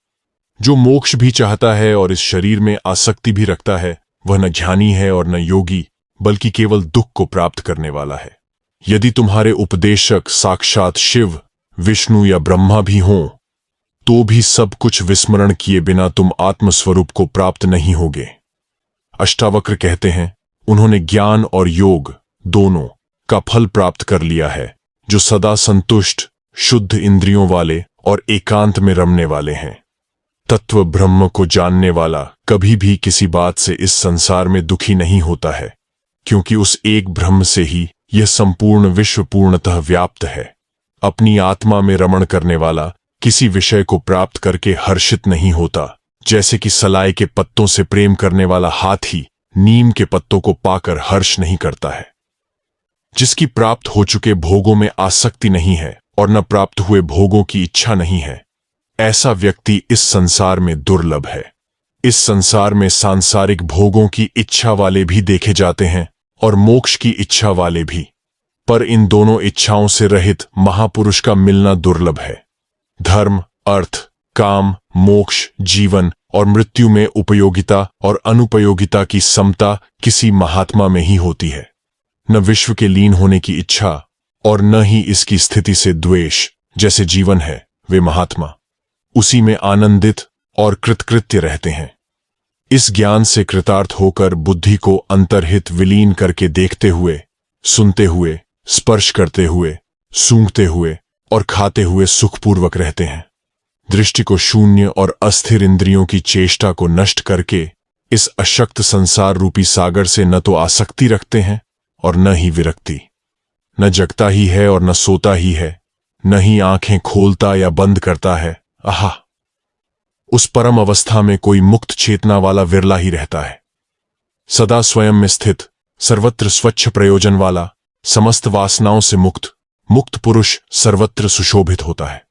जो मोक्ष भी चाहता है और इस शरीर में आसक्ति भी रखता है, वह न ज्ञानी है और न योगी, बल्कि केवल दुख को प्राप्त करने वाला है। यदि तुम्हारे उपदेशक साक्षात शिव, विष्णु या ब्रह्मा भी हों, तो भी सब कुछ विस्मरण किए बिना तुम आत्मस्वरूप को प्राप्त नहीं होगे। अष्टावक्र कहते हैं, उन्होंने ज्ञान और योग दोनों का फल प्राप्त कर लिया है, जो सदा संतुष्ट, शुद्ध इंद्रियों वाले और एकांत में रमने वाले हैं। तत्व ब्रह्म को जानने वाला कभी भी किसी बात से इस संसार में दुखी नहीं होता है, क्योंकि उस एक ब्रह्म से ही यह संपूर्ण विश्व पूर्णतः व्याप्त है। अपनी आत्मा में रमण करने वाला किसी विषय को प्राप्त करके हर्षित नहीं होता, जैसे कि सलाई के पत्तों से प्रेम करने वाला हाथी नीम के पत्तों को पाकर हर्ष नहीं करता है। जिसकी प्राप्त हो चुके भोगों में आसक्ति नहीं है और न प्राप्त हुए भोगों की इच्छा नहीं है, ऐसा व्यक्ति इस संसार में दुर्लभ है। इस संसार में सांसारिक भोगों की इच्छा वाले भी देखे जाते हैं और मोक्ष की इच्छा वाले भी। पर इन दोनों इच्छाओं से रहित महापुरुष का मिलना दुर्लभ है। धर्म, अर्थ, काम, मोक्ष, जीवन और मृत्यु में उपयोगिता और अनुपयोगिता की समता किसी महात्मा में ही होती है। न विश्व के लीन होने की इच्छा और न ही इसकी स्थिति से द्वेष जैसे जीवन है, वे महात्मा उसी में आनंदित और कृतकृत्य रहते हैं। इस ज्ञान से कृतार्थ होकर बुद्धि को अंतर्हित विलीन करके देखते हुए, सुनते हुए, स्पर्श करते हुए, सूंघते हुए और खाते हुए सुखपूर्वक रहते हैं। दृष्टि को शून्य और अस्थिर इंद्रियों की चेष्टा को नष्ट करके इस अशक्त संसार रूपी सागर से न तो आसक्ति रखते हैं और न ही विरक्ति। न जगता ही है और न सोता ही है, न ही आंखें खोलता या बंद करता है। आहा, उस परम अवस्था में कोई मुक्त चेतना वाला विरला ही रहता है। सदा स्वयं में स्थित, सर्वत्र स्वच्छ प्रयोजन वाला, समस्त वासनाओं से मुक्त, मुक्त पुरुष सर्वत्र सुशोभित होता है।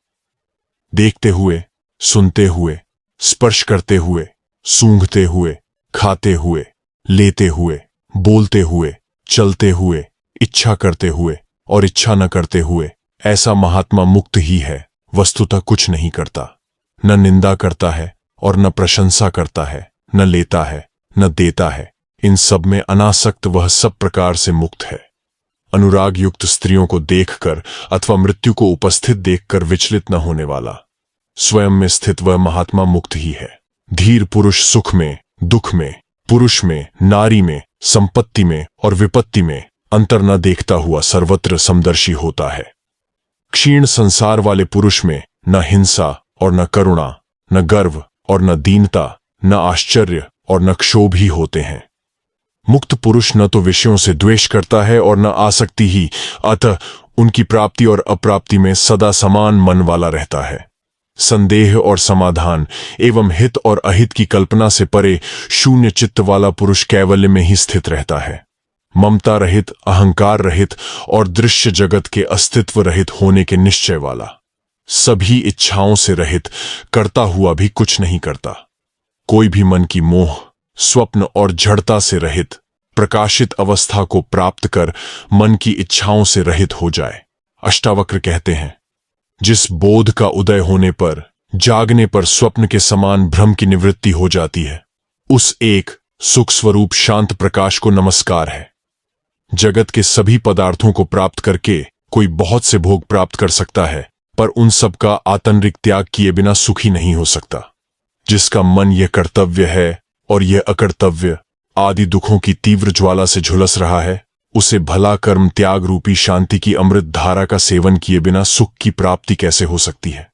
देखते हुए, सुनते हुए, स्पर्श करते हुए, सूंघते हुए, खाते हुए, लेते हुए, बोलते हुए, चलते हुए, इच्छा करते हुए और इच्छा न करते हुए, ऐसा महात्मा मुक्त ही है। वस्तुतः कुछ नहीं करता, न निंदा करता है और न प्रशंसा करता है, न लेता है, न देता है। इन सब में अनासक्त वह सब प्रकार से मुक्त है। अनुराग युक्त स्त्रियों को देखकर अथवा मृत्यु को उपस्थित देखकर विचलित न होने वाला, स्वयं में स्थित वह महात्मा मुक्त ही है। धीर पुरुष सुख में, दुख में, पुरुष में, नारी में, संपत्ति में और विपत्ति में अंतर न देखता हुआ सर्वत्र समदर्शी होता है। क्षीण संसार वाले पुरुष में न हिंसा और न करुणा, न गर्व और न दीनता, न आश्चर्य और न क्षोभ ही होते हैं। मुक्त पुरुष न तो विषयों से द्वेष करता है और न आसक्ति ही, अतः उनकी प्राप्ति और अप्राप्ति में सदा समान मन वाला रहता है। संदेह और समाधान एवं हित और अहित की कल्पना से परे शून्य चित्त वाला पुरुष कैवल्य में ही स्थित रहता है। ममता रहित, अहंकार रहित और दृश्य जगत के अस्तित्व रहित होने के निश्चय वाला, सभी इच्छाओं से रहित, करता हुआ भी कुछ नहीं करता। कोई भी मन की मोह, स्वप्न और जड़ता से रहित प्रकाशित अवस्था को प्राप्त कर मन की इच्छाओं से रहित हो जाए। अष्टावक्र कहते हैं, जिस बोध का उदय होने पर, जागने पर स्वप्न के समान भ्रम की निवृत्ति हो जाती है, उस एक सुख स्वरूप शांत प्रकाश को नमस्कार है। जगत के सभी पदार्थों को प्राप्त करके कोई बहुत से भोग प्राप्त कर सकता है, पर उन सब का आतंरिक त्याग किए बिना सुखी नहीं हो सकता। जिसका मन यह कर्तव्य है और यह अकर्तव्य आदि दुखों की तीव्र ज्वाला से झुलस रहा है, उसे भला कर्म त्याग रूपी शांति की अमृत धारा का सेवन किए बिना सुख की प्राप्ति कैसे हो सकती है।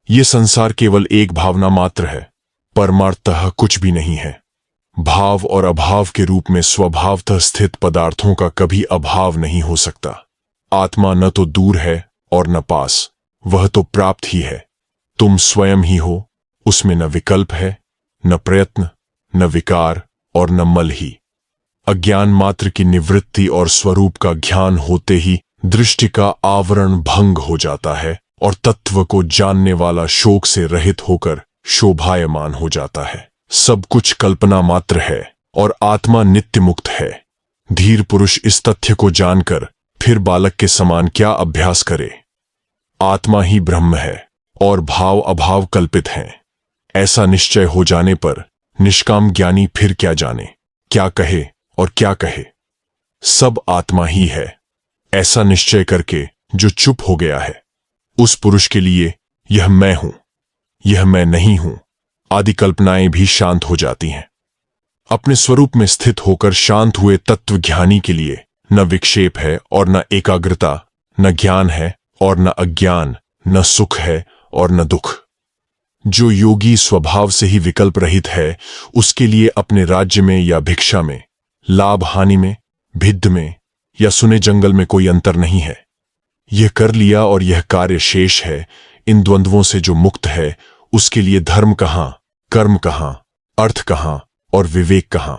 यह संसार केवल एक भावना मात्र है, परमार्थतः कुछ भी नहीं है। भाव और अभाव के रूप में स्वभावतः स्थित पदार्थों का कभी अभाव नहीं हो सकता। आत्मा न तो दूर है और न पास, वह तो प्राप्त ही है। तुम स्वयं ही हो, उसमें न विकल्प है, न प्रयत्न, न विकार और न मल ही। अज्ञान मात्र की निवृत्ति और स्वरूप का ज्ञान होते ही दृष्टि का आवरण भंग हो जाता है और तत्व को जानने वाला शोक से रहित होकर शोभायमान हो जाता है। सब कुछ कल्पना मात्र है और आत्मा नित्य मुक्त है। धीर पुरुष इस तथ्य को जानकर फिर बालक के समान क्या अभ्यास करे। आत्मा ही ब्रह्म है और भाव अभाव कल्पित हैं। ऐसा निश्चय हो जाने पर निष्काम ज्ञानी फिर क्या जाने, क्या कहे और क्या कहे। सब आत्मा ही है, ऐसा निश्चय करके जो चुप हो गया है, उस पुरुष के लिए यह मैं हूं, यह मैं नहीं हूं आदि कल्पनाएं भी शांत हो जाती हैं। अपने स्वरूप में स्थित होकर शांत हुए तत्व ज्ञानी के लिए न विक्षेप है और न एकाग्रता, न ज्ञान है और न अज्ञान, न सुख है और न दुख। जो योगी स्वभाव से ही विकल्प रहित है, उसके लिए अपने राज्य में या भिक्षा में, लाभ हानि में, भिद्ध में या सुने जंगल में कोई अंतर नहीं है। यह कर लिया और यह कार्य शेष है। इन द्वंद्वों से जो मुक्त है, उसके लिए धर्म कहां, कर्म कहां, अर्थ कहां और विवेक कहां।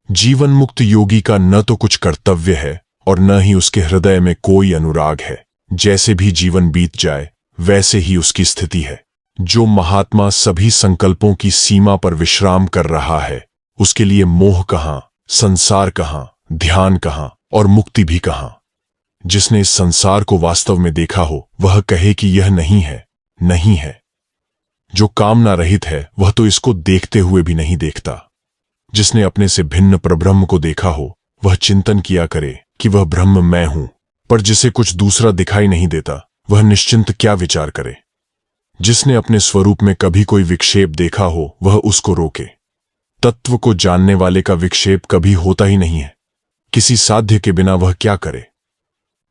जीवन मुक्त योगी का न तो कुछ कर्तव्य है और न ही उसके हृदय में कोई अनुराग है। जैसे भी जीवन बीत जाए वैसे ही उसकी स्थिति है। जो महात्मा सभी संकल्पों की सीमा पर विश्राम कर रहा है, उसके लिए मोह कहां, संसार कहां, ध्यान कहां और मुक्ति भी कहां। जिसने इस संसार को वास्तव में देखा हो वह कहे कि यह नहीं है, नहीं है। जो कामना रहित है वह तो इसको देखते हुए भी नहीं देखता। जिसने अपने से भिन्न परब्रह्म को देखा हो वह चिंतन किया करे कि वह ब्रह्म मैं हूं। पर जिसे कुछ दूसरा दिखाई नहीं देता वह निश्चिंत क्या विचार करे। जिसने अपने स्वरूप में कभी कोई विक्षेप देखा हो वह उसको रोके। तत्व को जानने वाले का विक्षेप कभी होता ही नहीं है। किसी साध्य के बिना वह क्या करे।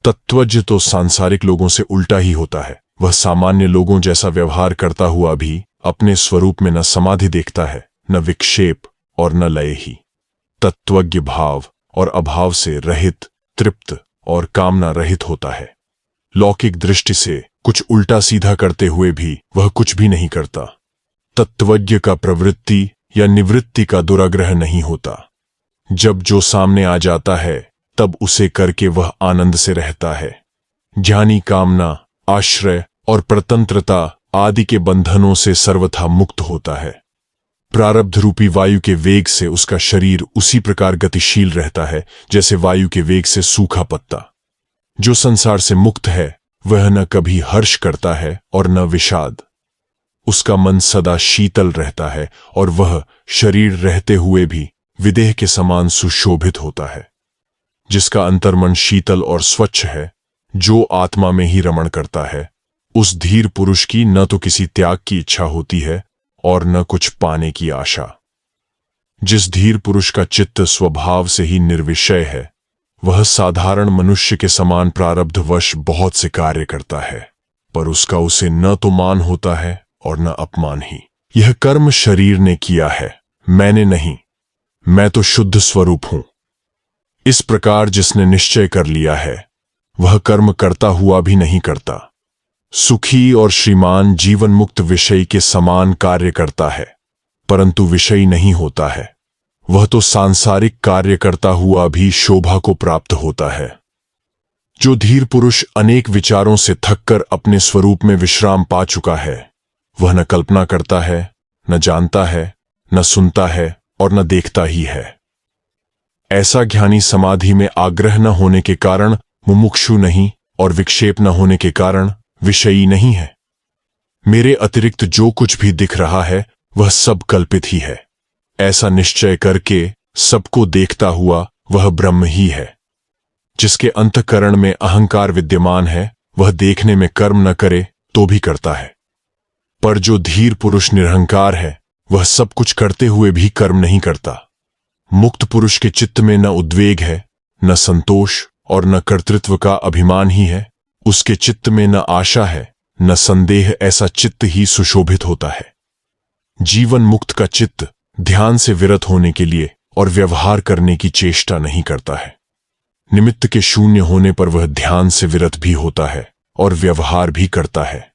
तत्वज्ञ तो सांसारिक लोगों से उल्टा ही होता है। वह सामान्य लोगों जैसा व्यवहार करता हुआ भी अपने स्वरूप में न समाधि देखता है, न विक्षेप और न लय ही। तत्वज्ञ भाव और अभाव से रहित, तृप्त और कामना रहित होता है। लौकिक दृष्टि से कुछ उल्टा सीधा करते हुए भी वह कुछ भी नहीं करता। तत्वज्ञ का प्रवृत्ति या निवृत्ति का दुराग्रह नहीं होता। जब जो सामने आ जाता है तब उसे करके वह आनंद से रहता है। ज्ञानी कामना, आश्रय और प्रतंत्रता आदि के बंधनों से सर्वथा मुक्त होता है। प्रारब्ध रूपी वायु के वेग से उसका शरीर उसी प्रकार गतिशील रहता है जैसे वायु के वेग से सूखा पत्ता। जो संसार से मुक्त है वह न कभी हर्ष करता है और न विषाद। उसका मन सदा शीतल रहता है और वह शरीर रहते हुए भी विदेह के समान सुशोभित होता है। जिसका अंतर्मन शीतल और स्वच्छ है, जो आत्मा में ही रमण करता है, उस धीर पुरुष की न तो किसी त्याग की इच्छा होती है और न कुछ पाने की आशा। जिस धीर पुरुष का चित्त स्वभाव से ही निर्विषय है वह साधारण मनुष्य के समान प्रारब्धवश बहुत से कार्य करता है, पर उसका उसे न तो मान होता है और न अपमान ही। यह कर्म शरीर ने किया है, मैंने नहीं। मैं तो शुद्ध स्वरूप हूं। इस प्रकार जिसने निश्चय कर लिया है वह कर्म करता हुआ भी नहीं करता। सुखी और श्रीमान जीवन मुक्त विषय के समान कार्य करता है, परंतु विषयी नहीं होता है। वह तो सांसारिक कार्य करता हुआ भी शोभा को प्राप्त होता है। जो धीर पुरुष अनेक विचारों से थककर अपने स्वरूप में विश्राम पा चुका है वह न कल्पना करता है, न जानता है, न सुनता है और न देखता ही है। ऐसा ज्ञानी समाधि में आग्रह न होने के कारण मुमुक्षु नहीं और विक्षेप न होने के कारण विषयी नहीं है। मेरे अतिरिक्त जो कुछ भी दिख रहा है वह सब कल्पित ही है। ऐसा निश्चय करके सबको देखता हुआ वह ब्रह्म ही है। जिसके अंतःकरण में अहंकार विद्यमान है वह देखने में कर्म न करे तो भी करता है। पर जो धीर पुरुष निरहंकार है वह सब कुछ करते हुए भी कर्म नहीं करता। मुक्त पुरुष के चित्त में न उद्वेग है, न संतोष और न कर्तृत्व का अभिमान ही है। उसके चित्त में न आशा है, न संदेह। ऐसा चित्त ही सुशोभित होता है। जीवन मुक्त का चित्त ध्यान से विरत होने के लिए और व्यवहार करने की चेष्टा नहीं करता है। निमित्त के शून्य होने पर वह ध्यान से विरत भी होता है और व्यवहार भी करता है।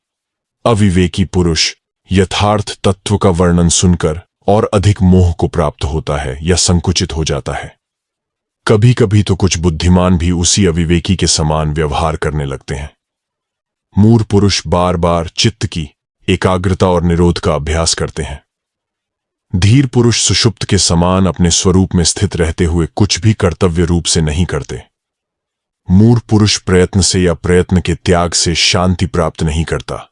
अविवेकी पुरुष यथार्थ तत्व का वर्णन सुनकर और अधिक मोह को प्राप्त होता है या संकुचित हो जाता है। कभी कभी तो कुछ बुद्धिमान भी उसी अविवेकी के समान व्यवहार करने लगते हैं। मूढ़ पुरुष बार बार चित्त की एकाग्रता और निरोध का अभ्यास करते हैं। धीर पुरुष सुषुप्त के समान अपने स्वरूप में स्थित रहते हुए कुछ भी कर्तव्य रूप से नहीं करते। मूढ़ पुरुष प्रयत्न से या प्रयत्न के त्याग से शांति प्राप्त नहीं करता,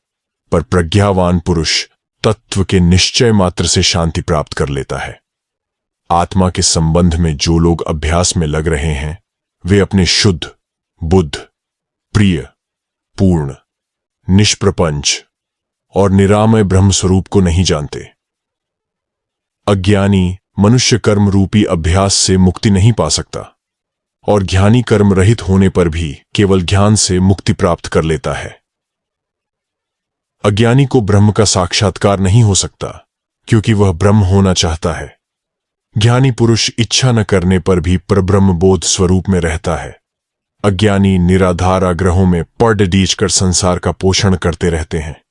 पर प्रज्ञावान पुरुष तत्व के निश्चय मात्र से शांति प्राप्त कर लेता है। आत्मा के संबंध में जो लोग अभ्यास में लग रहे हैं वे अपने शुद्ध, बुद्ध, प्रिय, पूर्ण, निष्प्रपंच और निरामय ब्रह्म स्वरूप को नहीं जानते। अज्ञानी मनुष्य कर्म रूपी अभ्यास से मुक्ति नहीं पा सकता और ज्ञानी कर्म रहित होने पर भी केवल ज्ञान से मुक्ति प्राप्त कर लेता है। अज्ञानी को ब्रह्म का साक्षात्कार नहीं हो सकता क्योंकि वह ब्रह्म होना चाहता है। ज्ञानी पुरुष इच्छा न करने पर भी परब्रह्म बोध स्वरूप में रहता है। अज्ञानी निराधार आग्रहों में पड़ डीच कर संसार का पोषण करते रहते हैं।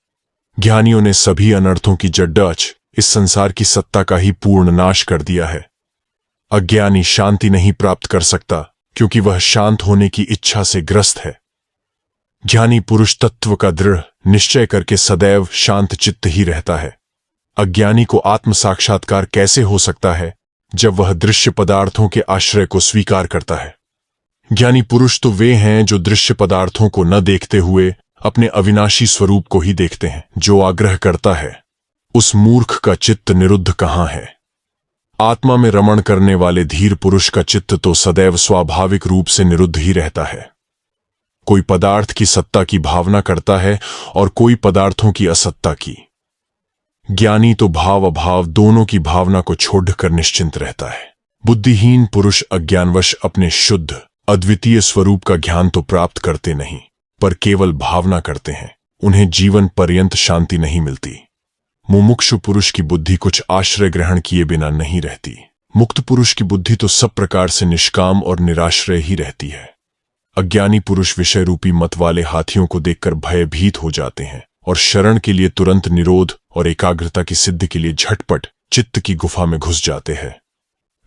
ज्ञानियों ने सभी अनर्थों की जड्डाच इस संसार की सत्ता का ही पूर्ण नाश कर दिया है। अज्ञानी शांति नहीं प्राप्त कर सकता क्योंकि वह शांत होने की इच्छा से ग्रस्त है। ज्ञानी पुरुष तत्व का दृढ़ निश्चय करके सदैव शांत चित्त ही रहता है। अज्ञानी को आत्म साक्षात्कार कैसे हो सकता है जब वह दृश्य पदार्थों के आश्रय को स्वीकार करता है। ज्ञानी पुरुष तो वे हैं जो दृश्य पदार्थों को न देखते हुए अपने अविनाशी स्वरूप को ही देखते हैं। जो आग्रह करता है उस मूर्ख का चित्त निरुद्ध कहाँ है। आत्मा में रमण करने वाले धीर पुरुष का चित्त तो सदैव स्वाभाविक रूप से निरुद्ध ही रहता है। कोई पदार्थ की सत्ता की भावना करता है और कोई पदार्थों की असत्ता की। ज्ञानी तो भाव अभाव दोनों की भावना को छोड़कर निश्चिंत रहता है। बुद्धिहीन पुरुष अज्ञानवश अपने शुद्ध अद्वितीय स्वरूप का ज्ञान तो प्राप्त करते नहीं, पर केवल भावना करते हैं। उन्हें जीवन पर्यंत शांति नहीं मिलती। मुमुक्षु पुरुष की बुद्धि कुछ आश्रय ग्रहण किए बिना नहीं रहती। मुक्त पुरुष की बुद्धि तो सब प्रकार से निष्काम और निराश्रय ही रहती है। अज्ञानी पुरुष विषय रूपी मत वाले हाथियों को देखकर भयभीत हो जाते हैं और शरण के लिए तुरंत निरोध और एकाग्रता की सिद्धि के लिए झटपट चित्त की गुफा में घुस जाते हैं।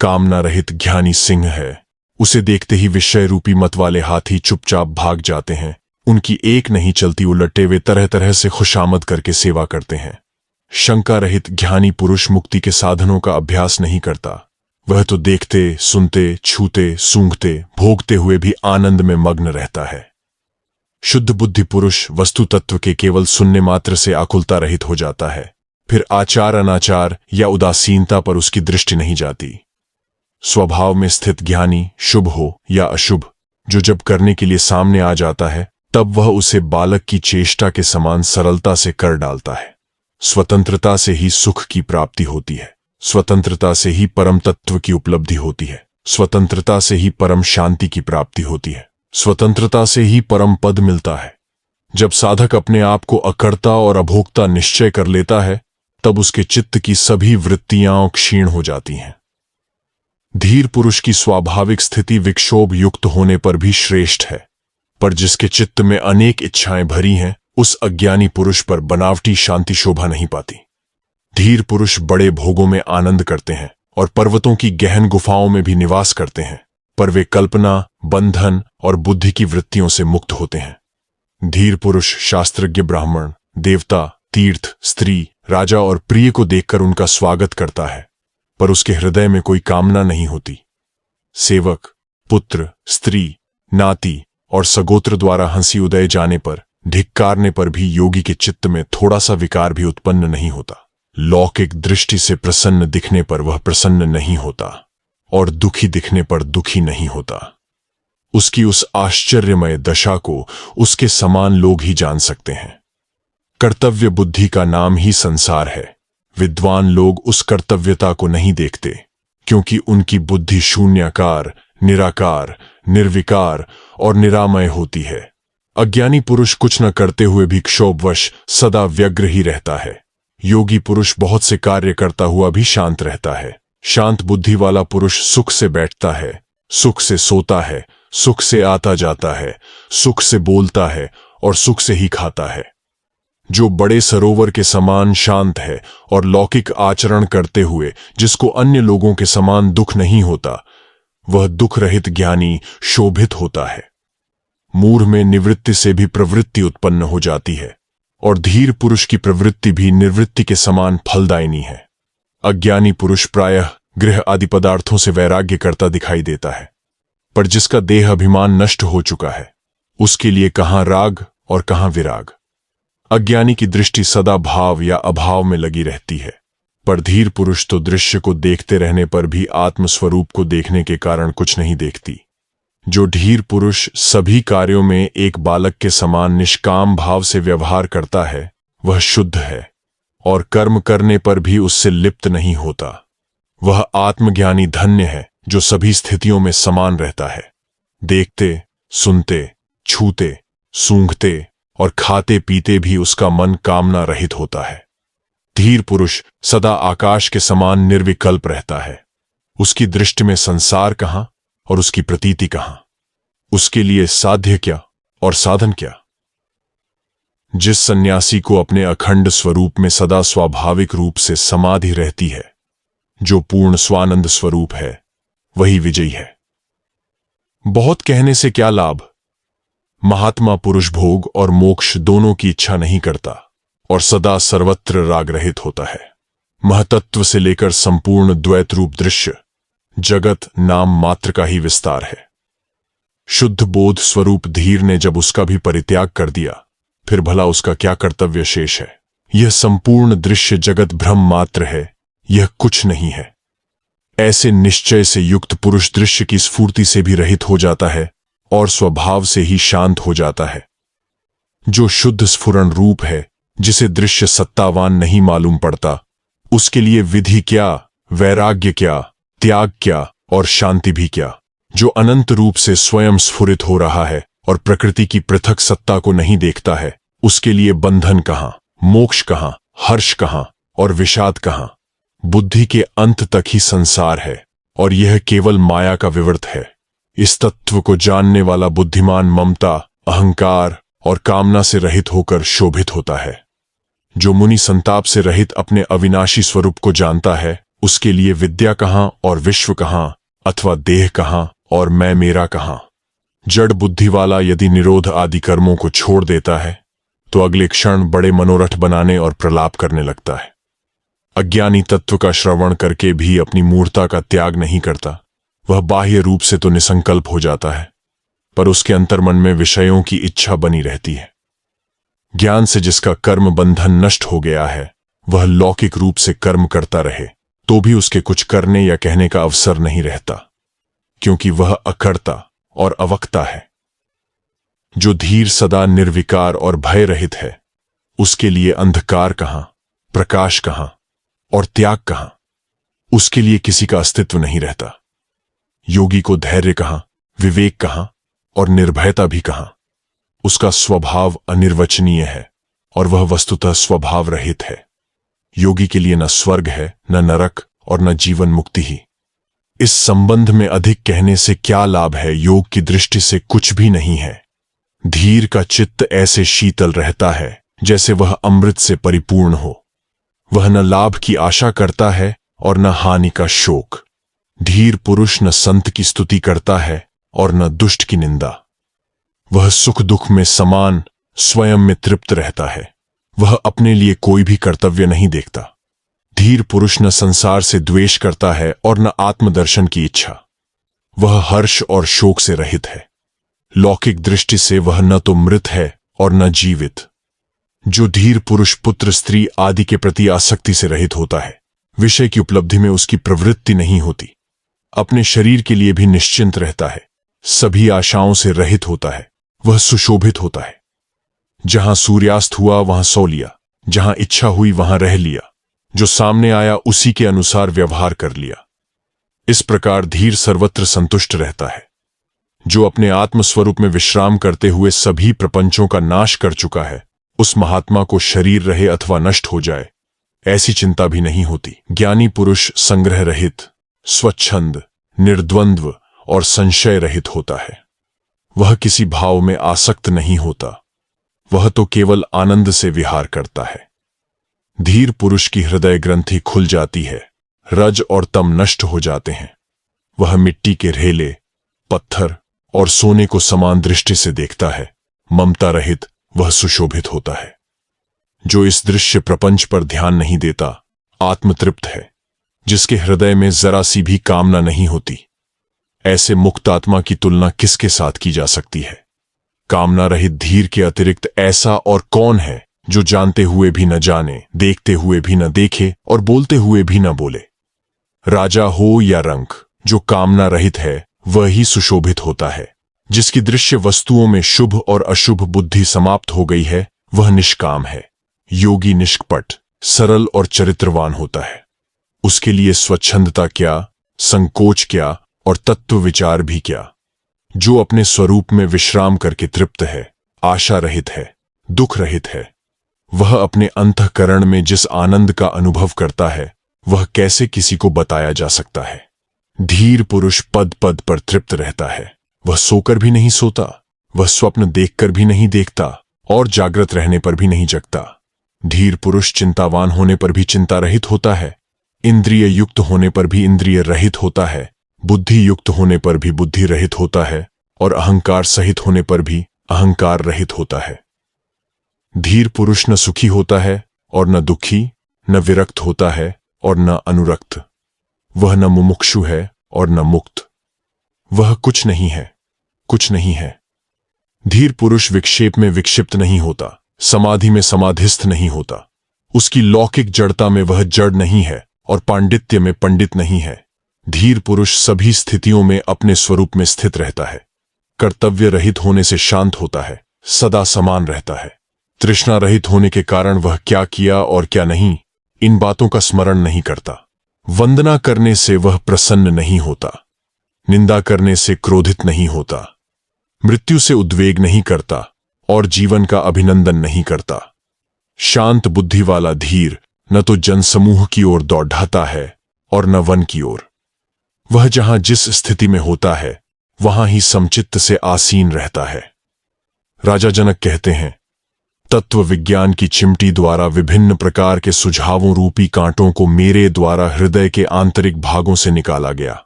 कामना रहित ज्ञानी सिंह है। उसे देखते ही विषय रूपी मत वाले हाथी चुपचाप भाग जाते हैं। उनकी एक नहीं चलती, उलटे वे तरह तरह से खुशामद करके सेवा करते हैं। शंका रहित ज्ञानी पुरुष मुक्ति के साधनों का अभ्यास नहीं करता। वह तो देखते, सुनते, छूते, सूंघते, भोगते हुए भी आनंद में मग्न रहता है। शुद्ध बुद्धि पुरुष वस्तु तत्व के केवल सुनने मात्र से आकुलता रहित हो जाता है। फिर आचार अनाचार या उदासीनता पर उसकी दृष्टि नहीं जाती। स्वभाव में स्थित ज्ञानी शुभ हो या अशुभ, जो जब करने के लिए सामने आ जाता है तब वह उसे बालक की चेष्टा के समान सरलता से कर डालता है। स्वतंत्रता से ही सुख की प्राप्ति होती है। स्वतंत्रता से ही परम तत्व की उपलब्धि होती है। स्वतंत्रता से ही परम शांति की प्राप्ति होती है। स्वतंत्रता से ही परम पद मिलता है। जब साधक अपने आप को अकर्ता और अभोक्ता निश्चय कर लेता है तब उसके चित्त की सभी वृत्तियां क्षीण हो जाती हैं। धीर पुरुष की स्वाभाविक स्थिति विक्षोभ युक्त होने पर भी श्रेष्ठ है, पर जिसके चित्त में अनेक इच्छाएं भरी हैं उस अज्ञानी पुरुष पर बनावटी शांति शोभा नहीं पाती। धीर पुरुष बड़े भोगों में आनंद करते हैं और पर्वतों की गहन गुफाओं में भी निवास करते हैं, पर वे कल्पना, बंधन और बुद्धि की वृत्तियों से मुक्त होते हैं। धीर पुरुष शास्त्रज्ञ ब्राह्मण, देवता, तीर्थ, स्त्री, राजा और प्रिय को देखकर उनका स्वागत करता है, पर उसके हृदय में कोई कामना नहीं होती। सेवक, पुत्र, स्त्री, नाती और सगोत्र द्वारा हंसी उदय जाने पर, धिक्कारने पर भी योगी के चित्त में थोड़ा सा विकार भी उत्पन्न नहीं होता। लौकिक दृष्टि से प्रसन्न दिखने पर वह प्रसन्न नहीं होता और दुखी दिखने पर दुखी नहीं होता। उसकी उस आश्चर्यमय दशा को उसके समान लोग ही जान सकते हैं। कर्तव्य बुद्धि का नाम ही संसार है। विद्वान लोग उस कर्तव्यता को नहीं देखते क्योंकि उनकी बुद्धि शून्याकार, निराकार, निर्विकार और निरामय होती है। अज्ञानी पुरुष कुछ न करते हुए भी क्षोभवश सदा व्यग्र ही रहता है। योगी पुरुष बहुत से कार्य करता हुआ भी शांत रहता है। शांत बुद्धि वाला पुरुष सुख से बैठता है, सुख से सोता है, सुख से आता जाता है, सुख से बोलता है और सुख से ही खाता है। जो बड़े सरोवर के समान शांत है और लौकिक आचरण करते हुए जिसको अन्य लोगों के समान दुख नहीं होता, वह दुख रहित ज्ञानी शोभित होता है। मूढ़ में निवृत्ति से भी प्रवृत्ति उत्पन्न हो जाती है और धीर पुरुष की प्रवृत्ति भी निवृत्ति के समान फलदायिनी है। अज्ञानी पुरुष प्रायः गृह आदि पदार्थों से वैराग्य करता दिखाई देता है, पर जिसका देह अभिमान नष्ट हो चुका है उसके लिए कहां राग और कहां विराग। अज्ञानी की दृष्टि सदा भाव या अभाव में लगी रहती है, पर धीर पुरुष तो दृश्य को देखते रहने पर भी आत्मस्वरूप को देखने के कारण कुछ नहीं देखती। जो धीर पुरुष सभी कार्यों में एक बालक के समान निष्काम भाव से व्यवहार करता है वह शुद्ध है और कर्म करने पर भी उससे लिप्त नहीं होता। वह आत्मज्ञानी धन्य है जो सभी स्थितियों में समान रहता है। देखते, सुनते, छूते, सूंघते और खाते पीते भी उसका मन कामना रहित होता है। धीर पुरुष सदा आकाश के समान निर्विकल्प रहता है। उसकी दृष्टि में संसार कहां और उसकी प्रतीति कहां। उसके लिए साध्य क्या और साधन क्या। जिस सन्यासी को अपने अखंड स्वरूप में सदा स्वाभाविक रूप से समाधि रहती है, जो पूर्ण स्वानंद स्वरूप है, वही विजयी है। बहुत कहने से क्या लाभ। महात्मा पुरुष भोग और मोक्ष दोनों की इच्छा नहीं करता और सदा सर्वत्र राग रहित होता है। महतत्व से लेकर संपूर्ण द्वैत रूप दृश्य जगत नाम मात्र का ही विस्तार है। शुद्ध बोध स्वरूप धीर ने जब उसका भी परित्याग कर दिया, फिर भला उसका क्या कर्तव्य शेष है? यह संपूर्ण दृश्य जगत भ्रम मात्र है, यह कुछ नहीं है। ऐसे निश्चय से युक्त पुरुष दृश्य की स्फूर्ति से भी रहित हो जाता है और स्वभाव से ही शांत हो जाता है। जो शुद्ध स्फुरण रूप है, जिसे दृश्य सत्तावान नहीं मालूम पड़ता, उसके लिए विधि क्या, वैराग्य क्या, त्याग क्या और शांति भी क्या। जो अनंत रूप से स्वयं स्फुरित हो रहा है और प्रकृति की पृथक सत्ता को नहीं देखता है, उसके लिए बंधन कहां, मोक्ष कहां, हर्ष कहां और विषाद कहां। बुद्धि के अंत तक ही संसार है और यह केवल माया का विवर्त है। इस तत्व को जानने वाला बुद्धिमान ममता, अहंकार और कामना से रहित होकर शोभित होता है। जो मुनि संताप से रहित अपने अविनाशी स्वरूप को जानता है, उसके लिए विद्या कहां और विश्व कहां, अथवा देह कहां और मैं मेरा कहां। जड़ बुद्धि वाला यदि निरोध आदि कर्मों को छोड़ देता है, तो अगले क्षण बड़े मनोरथ बनाने और प्रलाप करने लगता है। अज्ञानी तत्व का श्रवण करके भी अपनी मूर्ता का त्याग नहीं करता। वह बाह्य रूप से तो निसंकल्प हो जाता है, पर उसके अंतर्मन में विषयों की इच्छा बनी रहती है। ज्ञान से जिसका कर्म बंधन नष्ट हो गया है, वह लौकिक रूप से कर्म करता रहे तो भी उसके कुछ करने या कहने का अवसर नहीं रहता, क्योंकि वह अकर्ता और अवक्ता है। जो धीर सदा निर्विकार और भय रहित है, उसके लिए अंधकार कहां, प्रकाश कहां और त्याग कहां। उसके लिए किसी का अस्तित्व नहीं रहता। योगी को धैर्य कहां, विवेक कहां और निर्भयता भी कहां। उसका स्वभाव अनिर्वचनीय है और वह वस्तुतः स्वभाव रहित है। योगी के लिए न स्वर्ग है, न नरक और न जीवन मुक्ति ही। इस संबंध में अधिक कहने से क्या लाभ है? योग की दृष्टि से कुछ भी नहीं है। धीर का चित्त ऐसे शीतल रहता है जैसे वह अमृत से परिपूर्ण हो। वह न लाभ की आशा करता है और न हानि का शोक। धीर पुरुष न संत की स्तुति करता है और न दुष्ट की निंदा। वह सुख दुख में समान स्वयं में तृप्त रहता है। वह अपने लिए कोई भी कर्तव्य नहीं देखता। धीर पुरुष न संसार से द्वेष करता है और न आत्मदर्शन की इच्छा। वह हर्ष और शोक से रहित है। लौकिक दृष्टि से वह न तो मृत है और न जीवित। जो धीर पुरुष पुत्र स्त्री आदि के प्रति आसक्ति से रहित होता है, विषय की उपलब्धि में उसकी प्रवृत्ति नहीं होती। अपने शरीर के लिए भी निश्चिंत रहता है। सभी आशाओं से रहित होता है। वह सुशोभित होता है। जहां सूर्यास्त हुआ वहां सो लिया, जहां इच्छा हुई वहां रह लिया, जो सामने आया उसी के अनुसार व्यवहार कर लिया। इस प्रकार धीर सर्वत्र संतुष्ट रहता है। जो अपने आत्मस्वरूप में विश्राम करते हुए सभी प्रपंचों का नाश कर चुका है, उस महात्मा को शरीर रहे अथवा नष्ट हो जाए, ऐसी चिंता भी नहीं होती। ज्ञानी पुरुष संग्रह रहित, स्वच्छंद, निर्द्वंद्व और संशय रहित होता है। वह किसी भाव में आसक्त नहीं होता। वह तो केवल आनंद से विहार करता है। धीर पुरुष की हृदय ग्रंथि खुल जाती है। रज और तम नष्ट हो जाते हैं। वह मिट्टी के ढेले, पत्थर और सोने को समान दृष्टि से देखता है। ममता रहित वह सुशोभित होता है। जो इस दृश्य प्रपंच पर ध्यान नहीं देता, आत्मतृप्त है। जिसके हृदय में जरा सी भी कामना नहीं होती, ऐसे मुक्त आत्मा की तुलना किसके साथ की जा सकती है? कामना रहित धीर के अतिरिक्त ऐसा और कौन है जो जानते हुए भी न जाने, देखते हुए भी न देखे और बोलते हुए भी न बोले? राजा हो या रंक, जो कामना रहित है वही सुशोभित होता है। जिसकी दृश्य वस्तुओं में शुभ और अशुभ बुद्धि समाप्त हो गई है, वह निष्काम है। योगी निष्कपट, सरल और चरित्रवान होता है। उसके लिए स्वच्छंदता क्या, संकोच क्या और तत्व विचार भी क्या। जो अपने स्वरूप में विश्राम करके तृप्त है, आशा रहित है, दुख रहित है, वह अपने अंतःकरण में जिस आनंद का अनुभव करता है, वह कैसे किसी को बताया जा सकता है? धीर पुरुष पद पद पर तृप्त रहता है। वह सोकर भी नहीं सोता, वह स्वप्न देखकर भी नहीं देखता और जागृत रहने पर भी नहीं जगता। धीर पुरुष चिंतावान होने पर भी चिंता रहित होता है, इंद्रिय युक्त होने पर भी इंद्रिय रहित होता है, बुद्धि युक्त होने पर भी बुद्धि रहित होता है और अहंकार सहित होने पर भी अहंकार रहित होता है। धीर पुरुष न सुखी होता है और न दुखी, न विरक्त होता है और न अनुरक्त। वह न मुमुक्षु है और न मुक्त। वह कुछ नहीं है, कुछ नहीं है। धीर पुरुष विक्षेप में विक्षिप्त नहीं होता, समाधि में समाधिस्थ नहीं होता। उसकी लौकिक जड़ता में वह जड़ नहीं है और पांडित्य में पंडित नहीं है। धीर पुरुष सभी स्थितियों में अपने स्वरूप में स्थित रहता है। कर्तव्य रहित होने से शांत होता है, सदा समान रहता है। तृष्णा रहित होने के कारण वह क्या किया और क्या नहीं, इन बातों का स्मरण नहीं करता। वंदना करने से वह प्रसन्न नहीं होता, निंदा करने से क्रोधित नहीं होता, मृत्यु से उद्वेग नहीं करता और जीवन का अभिनंदन नहीं करता। शांत बुद्धि वाला धीर न तो जनसमूह की ओर दौड़ाता है और न वन की ओर। वह जहां जिस स्थिति में होता है वहां ही समचित्त से आसीन रहता है। राजा जनक कहते हैं, तत्व विज्ञान की चिमटी द्वारा विभिन्न प्रकार के सुझावों रूपी कांटों को मेरे द्वारा हृदय के आंतरिक भागों से निकाला गया।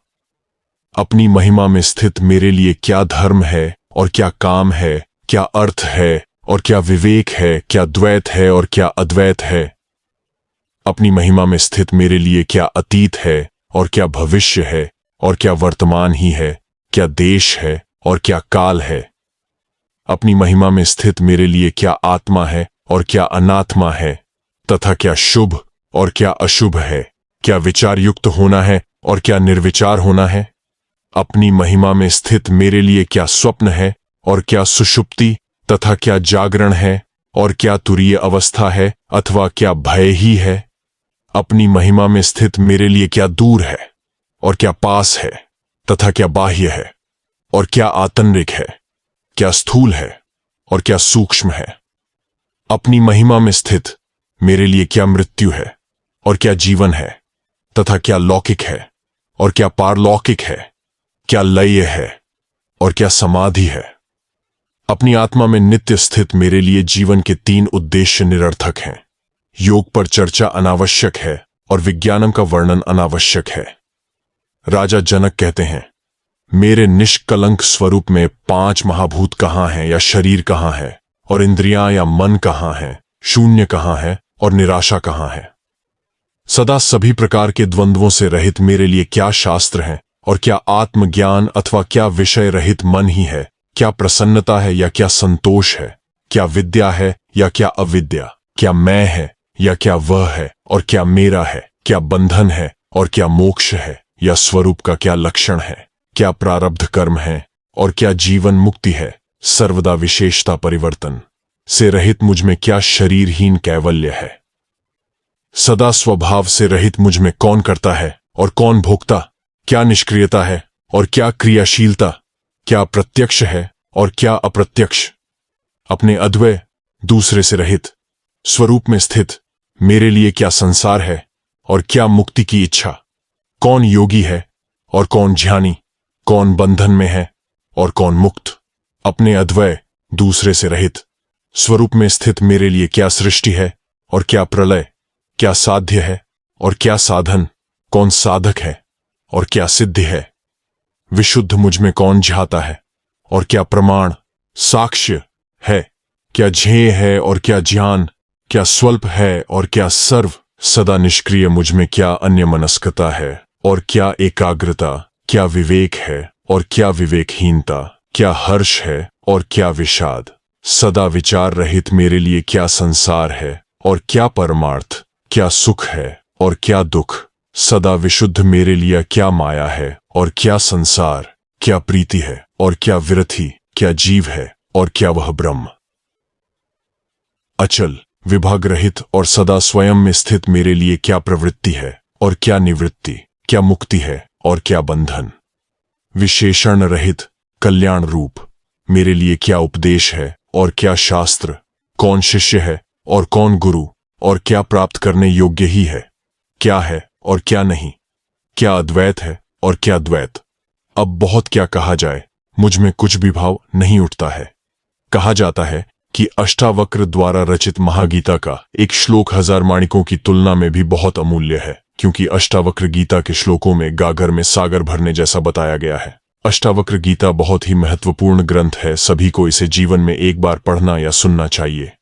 अपनी महिमा में स्थित मेरे लिए क्या धर्म है और क्या काम है, क्या अर्थ है और क्या विवेक है, क्या द्वैत है और क्या अद्वैत है। अपनी महिमा में स्थित मेरे लिए क्या अतीत है और क्या भविष्य है और क्या वर्तमान ही है, क्या देश है और क्या काल है। अपनी महिमा में स्थित मेरे लिए क्या आत्मा है और क्या अनात्मा है, तथा क्या शुभ और क्या अशुभ है, क्या विचार युक्त होना है और क्या निर्विचार होना है। अपनी महिमा में स्थित मेरे लिए क्या स्वप्न है और क्या सुषुप्ति, तथा क्या जागरण है और क्या तुरीय अवस्था है अथवा क्या भय ही है। अपनी महिमा में स्थित मेरे लिए क्या दूर है और क्या पास है, तथा क्या बाह्य है और क्या आंतरिक है, क्या स्थूल है और क्या सूक्ष्म है। अपनी महिमा में स्थित मेरे लिए क्या मृत्यु है और क्या जीवन है, तथा क्या लौकिक है और क्या पारलौकिक है, क्या लय है और क्या समाधि है। अपनी आत्मा में नित्य स्थित मेरे लिए जीवन के 3 उद्देश्य निरर्थक हैं। योग पर चर्चा अनावश्यक है और विज्ञानम का वर्णन अनावश्यक है। राजा जनक कहते हैं, मेरे निष्कलंक स्वरूप में 5 महाभूत कहाँ हैं या शरीर कहाँ है, और इंद्रियां या मन कहाँ है, शून्य कहाँ है और निराशा कहाँ है। सदा सभी प्रकार के द्वंद्वों से रहित मेरे लिए क्या शास्त्र हैं और क्या आत्मज्ञान अथवा क्या विषय रहित मन ही है, क्या प्रसन्नता है या क्या संतोष है, क्या विद्या है या क्या अविद्या, क्या मैं है या क्या वह है और क्या मेरा है, क्या बंधन है और क्या मोक्ष है, या स्वरूप का क्या लक्षण है, क्या प्रारब्ध कर्म है और क्या जीवन मुक्ति है। सर्वदा विशेषता परिवर्तन से रहित मुझ में क्या शरीरहीन कैवल्य है। सदा स्वभाव से रहित मुझ में कौन करता है और कौन भोगता, क्या निष्क्रियता है और क्या क्रियाशीलता, क्या प्रत्यक्ष है और क्या अप्रत्यक्ष। अपने अद्वय दूसरे से रहित स्वरूप में स्थित मेरे लिए क्या संसार है और क्या मुक्ति की इच्छा। कौन योगी है और कौन ज्ञानी, कौन बंधन में है और कौन मुक्त। अपने अद्वय दूसरे से रहित स्वरूप में स्थित मेरे लिए क्या सृष्टि है और क्या प्रलय, क्या साध्य है और क्या साधन, कौन साधक है और क्या सिद्धि है। विशुद्ध मुझ में कौन झाता है और क्या प्रमाण साक्ष्य है, क्या झेय है और क्या ज्ञान, क्या स्वल्प है और क्या सर्व। सदा निष्क्रिय मुझ में क्या अन्यमनस्कता है और क्या एकाग्रता, क्या विवेक है और क्या विवेकहीनता, क्या हर्ष है और क्या विषाद। सदा विचार रहित मेरे लिए क्या संसार है और क्या परमार्थ, क्या सुख है और क्या दुख। सदा विशुद्ध मेरे लिए क्या माया है और क्या संसार, क्या प्रीति है और क्या विरथी, क्या जीव है और क्या वह ब्रह्म। अचल विभाग रहित और सदा स्वयं में स्थित मेरे लिए क्या प्रवृत्ति है और क्या निवृत्ति, क्या मुक्ति है और क्या बंधन। विशेषण रहित कल्याण रूप मेरे लिए क्या उपदेश है और क्या शास्त्र, कौन शिष्य है और कौन गुरु और क्या प्राप्त करने योग्य ही है, क्या है और क्या नहीं, क्या अद्वैत है और क्या द्वैत। अब बहुत क्या कहा जाए, मुझ में कुछ भी भाव नहीं उठता है। कहा जाता है कि अष्टावक्र द्वारा रचित महागीता का एक श्लोक 1000 माणिकों की तुलना में भी बहुत अमूल्य है, क्योंकि अष्टावक्र गीता के श्लोकों में गागर में सागर भरने जैसा बताया गया है। अष्टावक्र गीता बहुत ही महत्वपूर्ण ग्रंथ है, सभी को इसे जीवन में एक बार पढ़ना या सुनना चाहिए।